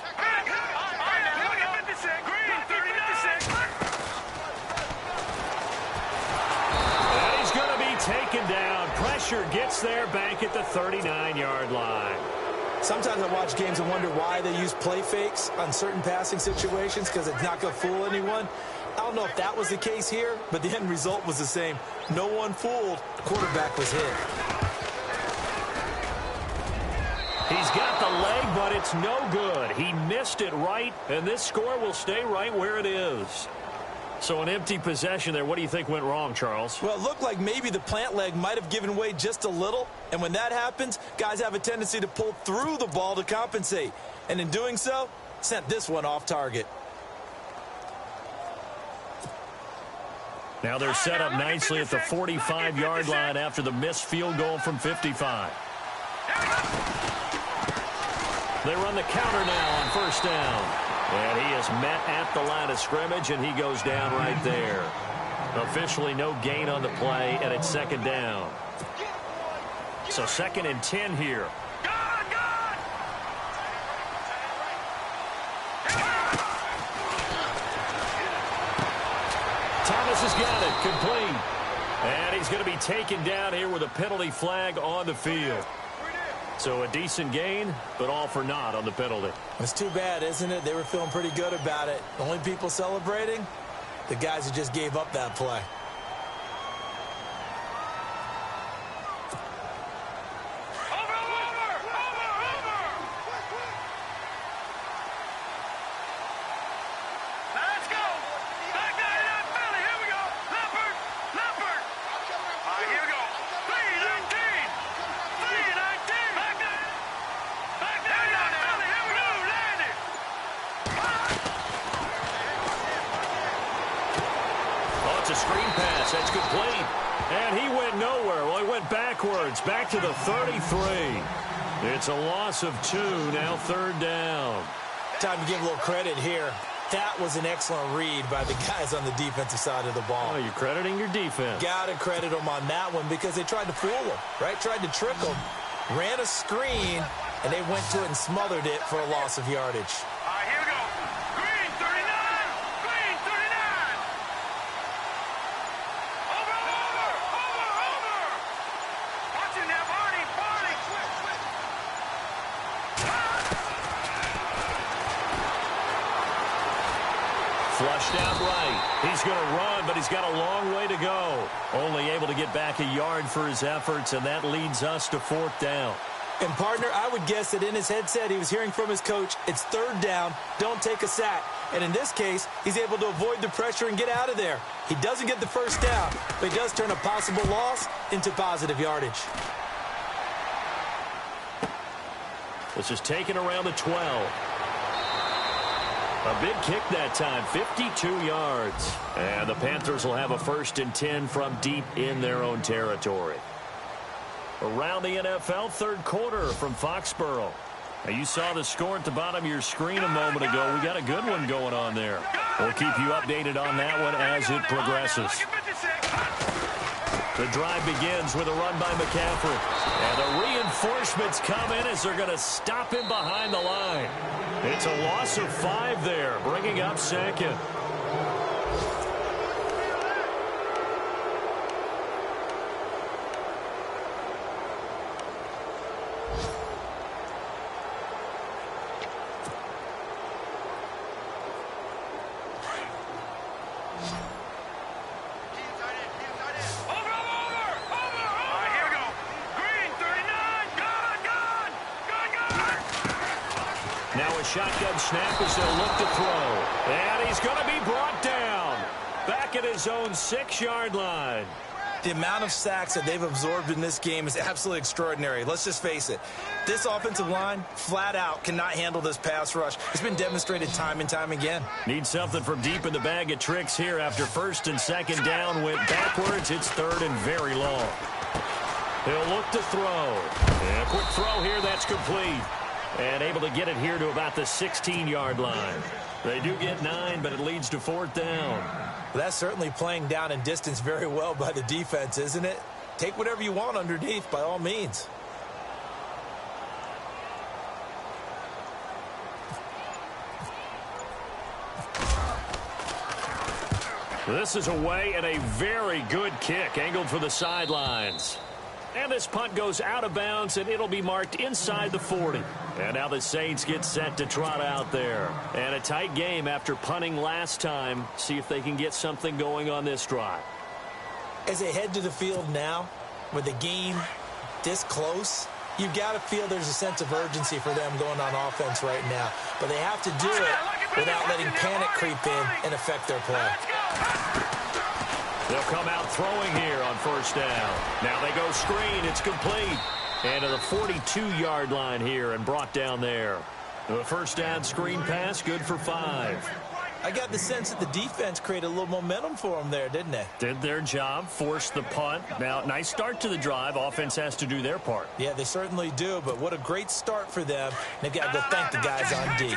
And he's going to be taken down. Pressure gets there back at the 39-yard line. Sometimes I watch games and wonder why they use play fakes on certain passing situations because it's not going to fool anyone. I don't know if that was the case here, but the end result was the same. No one fooled. Quarterback was hit. He's got the leg, but it's no good. He missed it right, and this score will stay right where it is. So an empty possession there. What do you think went wrong, Charles? Well, it looked like maybe the plant leg might have given way just a little. And when that happens, guys have a tendency to pull through the ball to compensate. And in doing so, sent this one off target. Now they're set up nicely at the 45-yard line after the missed field goal from 55. They run the counter now on 1st down. And he is met at the line of scrimmage, and he goes down right there. Officially no gain on the play, and it's 2nd down. So 2nd and 10 here. Thomas has got it, complete. And he's going to be taken down here with a penalty flag on the field. So a decent gain, but all for naught on the penalty. It's too bad, isn't it? They were feeling pretty good about it. The only people celebrating, the guys who just gave up that play. That's complete. And he went nowhere. Well, he went backwards, back to the 33. It's a loss of 2, now 3rd down. Time to give a little credit here. That was an excellent read by the guys on the defensive side of the ball. Oh, you're crediting your defense. Got to credit them on that one because they tried to fool them, right? Tried to trick them. Ran a screen, and they went to it and smothered it for a loss of yardage. Here we go. Green, 39. Green, 39. Over. Watching that, Barney. Flushed out right. He's going to run, but he's got a long way to go. Only able to get back a yard for his efforts, and that leads us to 4th down. And, partner, I would guess that in his headset he was hearing from his coach, it's 3rd down, don't take a sack. And in this case, he's able to avoid the pressure and get out of there. He doesn't get the 1st down, but he does turn a possible loss into positive yardage. This is taken around the 12. A big kick that time, 52 yards. And the Panthers will have a 1st and 10 from deep in their own territory. Around the NFL, 3rd quarter from Foxborough. Now, you saw the score at the bottom of your screen a moment ago. We got a good one going on there. We'll keep you updated on that one as it progresses. The drive begins with a run by McCaffrey. And the reinforcements come in as they're going to stop him behind the line. It's a loss of 5 there, bringing up 2nd. Shotgun snap as they'll look to throw. And he's going to be brought down. Back at his own 6-yard line. The amount of sacks that they've absorbed in this game is absolutely extraordinary. Let's just face it. This offensive line, flat out, cannot handle this pass rush. It's been demonstrated time and time again. Need something from deep in the bag of tricks here after 1st and 2nd down. Went backwards. It's 3rd and very long. He'll look to throw. And a quick throw here, that's complete. And able to get it here to about the 16-yard line. They do get 9, but it leads to 4th down. Well, that's certainly playing down and distance very well by the defense, isn't it? Take whatever you want underneath, by all means. This is away and a very good kick angled for the sidelines. And this punt goes out of bounds, and it'll be marked inside the 40. And now the Saints get set to trot out there. And a tight game after punting last time. See if they can get something going on this drive. As they head to the field now, with the game this close, you've got to feel there's a sense of urgency for them going on offense right now. But they have to do it without letting panic creep in and affect their play. They'll come out throwing here on 1st down. Now they go screen. It's complete. And to the 42-yard line here and brought down there. The 1st down screen pass, good for 5. I got the sense that the defense created a little momentum for them there, didn't they? Did their job, forced the punt. Now, nice start to the drive. Offense has to do their part. Yeah, they certainly do, but what a great start for them. They've got to go thank the guys on D.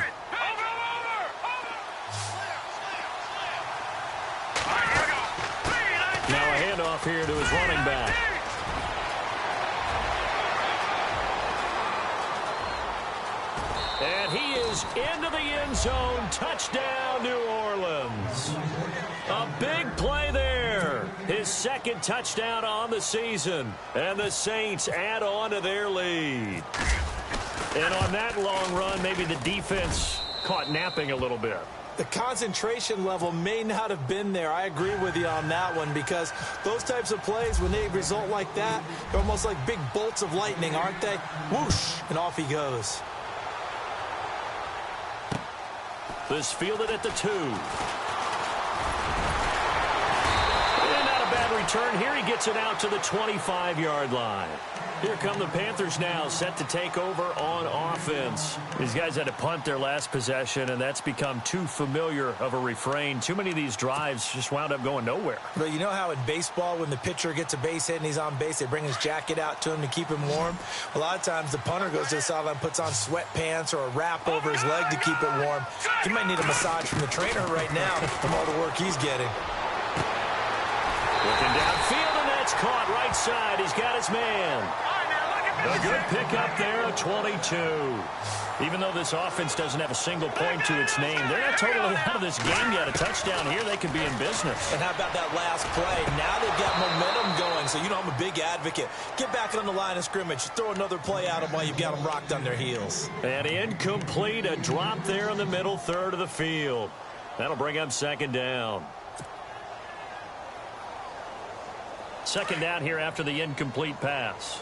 Now a handoff here to his running back. And he is into the end zone. Touchdown, New Orleans. A big play there. His 2nd touchdown on the season. And the Saints add on to their lead. And on that long run, maybe the defense caught napping a little bit. The concentration level may not have been there. I agree with you on that one, because those types of plays, when they result like that, they're almost like big bolts of lightning, aren't they? Whoosh, and off he goes. This fielded at the 2. And not a bad return here. He gets it out to the 25-yard line. Here come the Panthers now, set to take over on offense. These guys had to punt their last possession, and that's become too familiar of a refrain. Too many of these drives just wound up going nowhere. But you know how in baseball, when the pitcher gets a base hit and he's on base, they bring his jacket out to him to keep him warm? A lot of times the punter goes to the sideline, puts on sweatpants or a wrap over his leg to keep it warm. He might need a massage from the trainer right now from all the work he's getting. Looking downfield, and that's caught right side. He's got his man. A good pickup there, a 22. Even though this offense doesn't have a single point to its name, they're not totally out of this game yet. A touchdown here, they could be in business. And how about that last play? Now they've got momentum going, so you know I'm a big advocate. Get back on the line of scrimmage. Throw another play at them while you've got them rocked on their heels. And incomplete, a drop there in the middle third of the field. That'll bring up 2nd down. 2nd down here after the incomplete pass.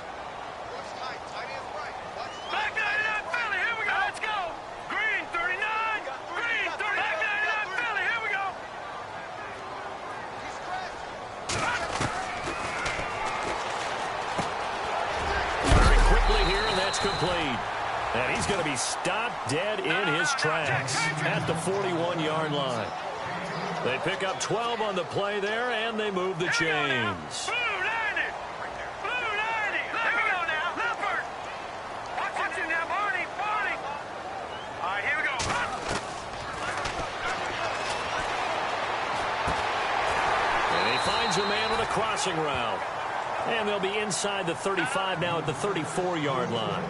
Complete. And he's going to be stopped dead in his tracks at the 41-yard line. They pick up 12 on the play there, and they move the chains. And he finds a man on a crossing route. And they'll be inside the 35 now at the 34-yard line.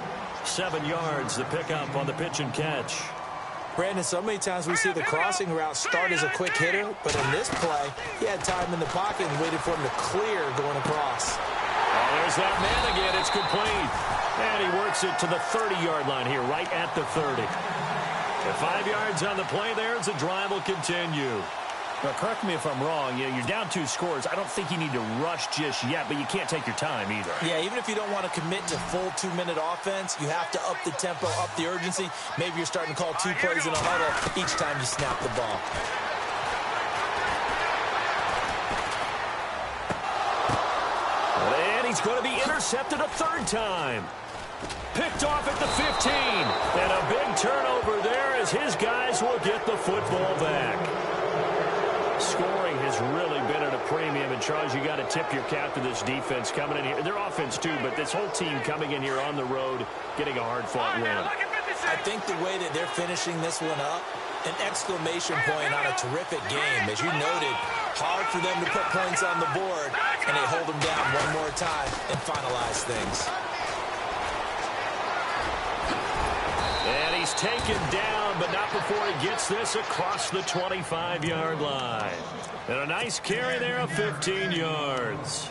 7 yards, the pickup on the pitch and catch. Brandon, so many times we see the crossing route start as a quick hitter, but in this play, he had time in the pocket and waited for him to clear going across. Oh, there's that man again. It's complete. And he works it to the 30-yard line here, right at the 30. The 5 yards on the play there as the drive will continue. Now, correct me if I'm wrong. You're down 2 scores. I don't think you need to rush just yet, but you can't take your time either. Yeah, even if you don't want to commit to full 2-minute offense, you have to up the tempo, up the urgency. Maybe you're starting to call 2 plays in a huddle each time you snap the ball. And he's going to be intercepted a 3rd time. Picked off at the 15. And a big turnover there as his guys will get the football back. scoring has really been at a premium. And, Charles, you got to tip your cap to this defense coming in here. Their offense, too, but this whole team coming in here on the road, getting a hard-fought win. I think the way that they're finishing this one up, an exclamation point on a terrific game. As you noted, hard for them to put points on the board, and they hold them down one more time and finalize things. And he's taken down, but not before he gets this across the 25-yard line. And a nice carry there of 15 yards.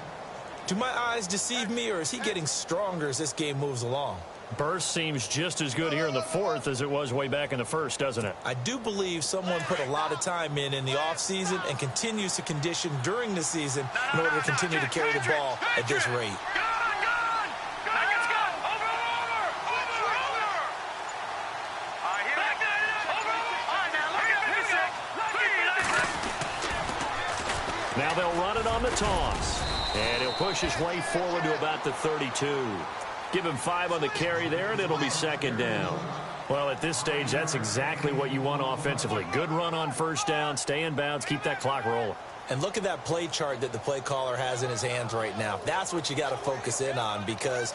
Do my eyes deceive me, or is he getting stronger as this game moves along? Burst seems just as good here in the fourth as it was way back in the first, doesn't it? I do believe someone put a lot of time in the offseason and continues to condition during the season in order to continue to carry the ball at this rate. Now they'll run it on the toss. And he'll push his way forward to about the 32. Give him 5 on the carry there, and it'll be second down. Well, at this stage, that's exactly what you want offensively. Good run on first down, stay in bounds, keep that clock rolling. And look at that play chart that the play caller has in his hands right now. That's what you got to focus in on, because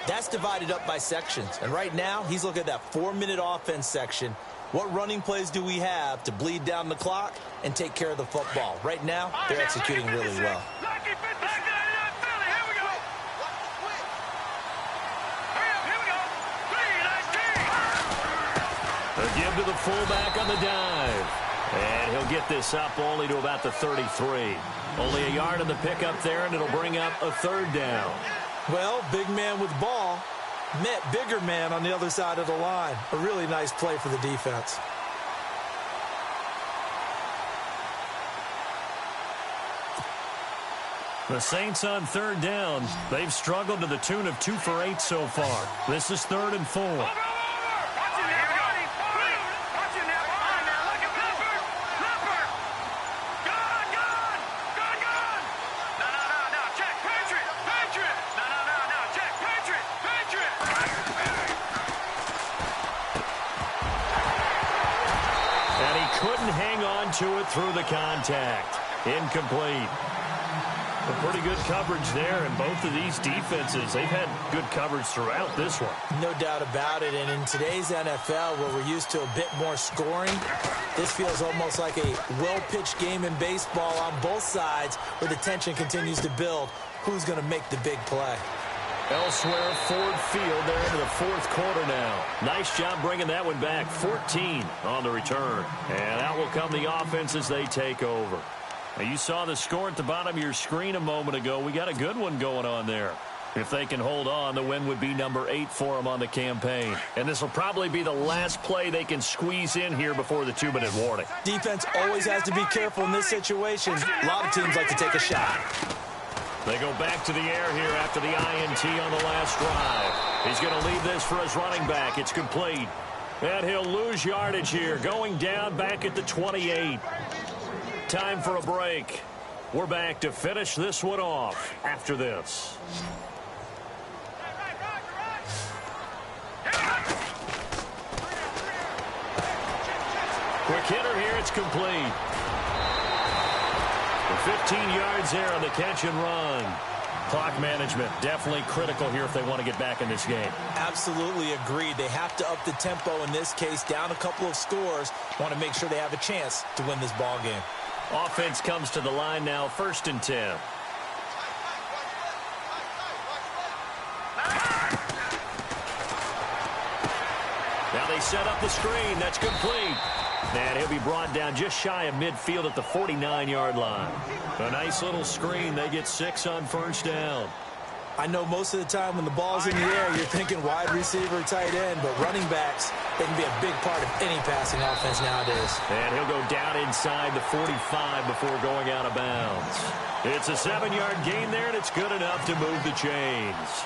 that's divided up by sections. And right now, he's looking at that 4-minute offense section. What running plays do we have to bleed down the clock and take care of the football? Right now, they're executing really well. They'll give to the fullback on the dive. And he'll get this up only to about the 33. Only a yard on the pickup there, and it'll bring up a third down. Well, big man with ball met bigger man on the other side of the line. A really nice play for the defense. The Saints on third down. They've struggled to the tune of 2 for 8 so far. This is 3rd and 4. To it through the contact. Incomplete. A pretty good coverage there, and both of these defenses, they've had good coverage throughout this one. No doubt about it, and in today's NFL, where we're used to a bit more scoring, this feels almost like a well-pitched game in baseball on both sides, where the tension continues to build. Who's going to make the big play? Elsewhere, Ford Field, they're into the fourth quarter now. Nice job bringing that one back. 14 on the return. And out will come the offense as they take over. Now, you saw the score at the bottom of your screen a moment ago. We got a good one going on there. If they can hold on, the win would be number 8 for them on the campaign. And this will probably be the last play they can squeeze in here before the 2-minute warning. Defense always has to be careful in this situation. A lot of teams like to take a shot. They go back to the air here after the INT on the last drive. He's going to leave this for his running back. It's complete. And he'll lose yardage here, going down back at the 28. Time for a break. We're back to finish this one off after this. Quick hitter here. It's complete. 15 yards there on the catch and run. Clock management definitely critical here if they want to get back in this game. Absolutely agreed. They have to up the tempo in this case, down a couple of scores. Want to make sure they have a chance to win this ball game. Offense comes to the line now, 1st and 10. Now they set up the screen. That's complete. And he'll be brought down just shy of midfield at the 49-yard line. A nice little screen. They get 6 on first down. I know most of the time when the ball's in the air, you're thinking wide receiver, tight end, but running backs, they can be a big part of any passing offense nowadays. And he'll go down inside the 45 before going out of bounds. It's a 7-yard gain there, and it's good enough to move the chains.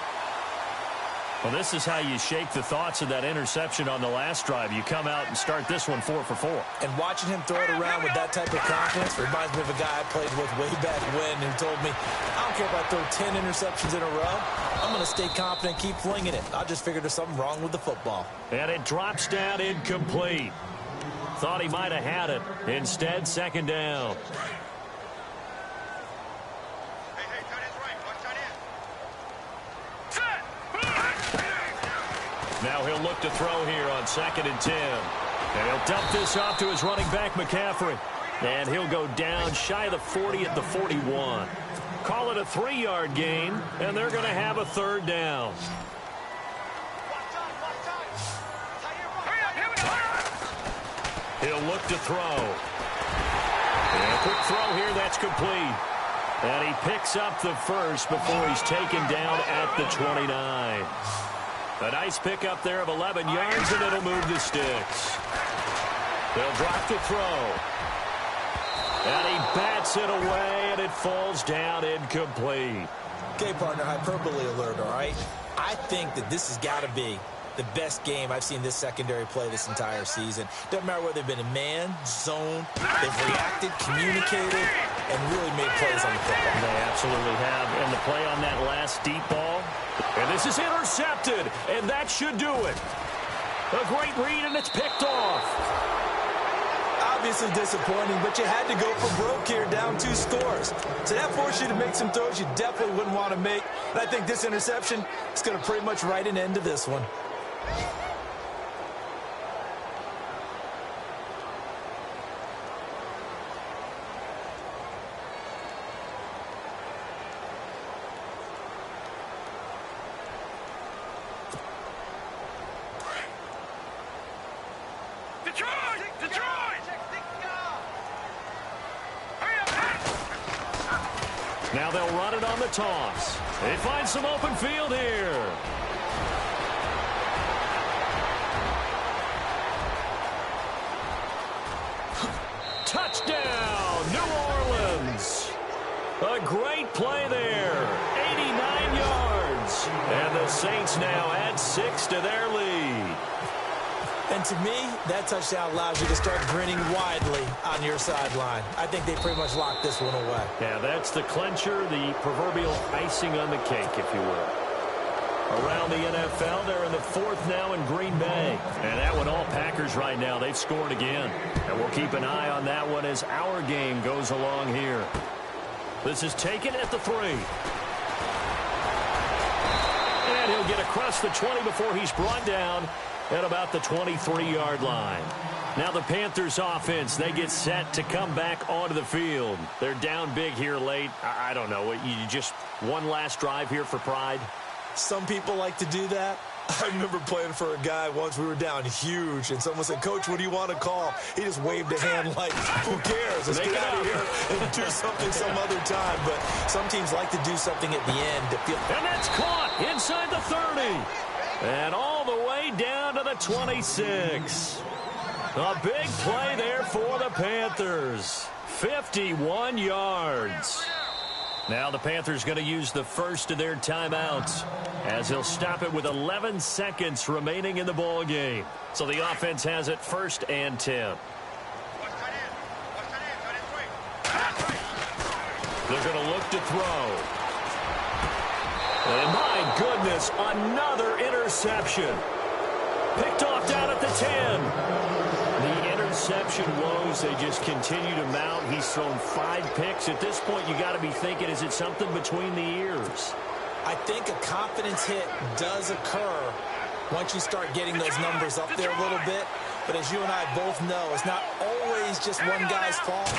Well, this is how you shake the thoughts of that interception on the last drive. You come out and start this one 4 for 4. And watching him throw it around with that type of confidence reminds me of a guy I played with way back when who told me, I don't care if I throw 10 interceptions in a row. I'm going to stay confident, keep flinging it. I just figured there's something wrong with the football. And it drops down incomplete. thought he might have had it. Instead, second down. Now he'll look to throw here on 2nd and 10. And he'll dump this off to his running back, McCaffrey. And he'll go down shy of the 40 at the 41. Call it a 3-yard gain, and they're going to have a third down. He'll look to throw. And a quick throw here, that's complete. And he picks up the first before he's taken down at the 29. A nice pickup there of 11 yards, and it'll move the sticks. They'll drop to throw. And he bats it away, and it falls down incomplete. Okay, partner, hyperbole alert, all right? I think that this has got to be the best game I've seen this secondary play this entire season. Doesn't matter whether they've been in man, zone, they've reacted, communicated, and really made plays on the football. They absolutely have. And the play on that last deep ball, and this is intercepted, and that should do it. A great read, and it's picked off. Obviously disappointing, but you had to go for broke here, down 2 scores. So that forced you to make some throws you definitely wouldn't want to make. And I think this interception is going to pretty much write an end to this one. Now they'll run it on the toss. They find some open field here. Touchdown, New Orleans. A great play there. 89 yards. And the Saints now add 6 to their lead. And to me, that touchdown allows you to start grinning widely on your sideline. I think they pretty much locked this one away. Yeah, that's the clincher, the proverbial icing on the cake, if you will. Around the NFL, they're in the 4th now in Green Bay. And that one, all Packers right now. They've scored again. And we'll keep an eye on that one as our game goes along here. This is taken at the 3. And he'll get across the 20 before he's brought down at about the 23-yard line. Now the Panthers offense, they get set to come back onto the field. They're down big here late. I don't know. You just one last drive here for pride? Some people like to do that. I remember playing for a guy once. We were down huge, and someone said, "Coach, what do you want to call?" He just waved a hand like, who cares? Let's get out of here and do something some other time. But some teams like to do something at the end to feel. And that's caught inside the 30. And all the way down to the 26. A big play there for the Panthers. 51 yards. Now the Panthers going to use the first of their timeouts as he'll stop it with 11 seconds remaining in the ball game. So the offense has it 1st and 10. They're going to look to throw. And my goodness, another interception. Picked off down at the 10. The interception woes, they just continue to mount. He's thrown 5 picks. At this point, you got to be thinking, is it something between the ears? I think a confidence hit does occur once you start getting those numbers up there a little bit. But as you and I both know, it's not always just one guy's fault.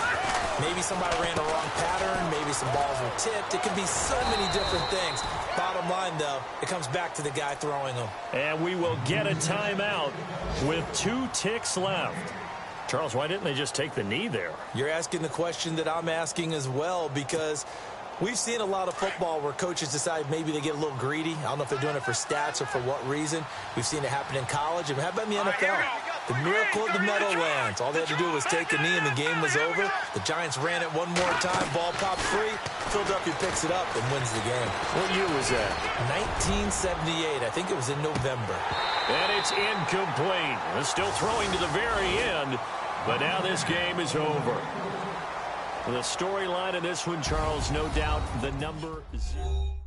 Maybe somebody ran a wrong pattern. Maybe some balls were tipped. It could be so many different things. Bottom line, though, it comes back to the guy throwing them. And we will get a timeout with 2 ticks left. Charles, why didn't they just take the knee there? You're asking the question that I'm asking as well, because we've seen a lot of football where coaches decide maybe they get a little greedy. I don't know if they're doing it for stats or for what reason. We've seen it happen in college. And how about in the NFL? The miracle of the Meadowlands. All they had to do was take a knee and the game was over. The Giants ran it one more time. Ball popped free. Philadelphia picks it up and wins the game. What year was that? 1978. I think it was in November. And it's incomplete. They're still throwing to the very end. But now this game is over. The storyline in this one, Charles, no doubt the number 0.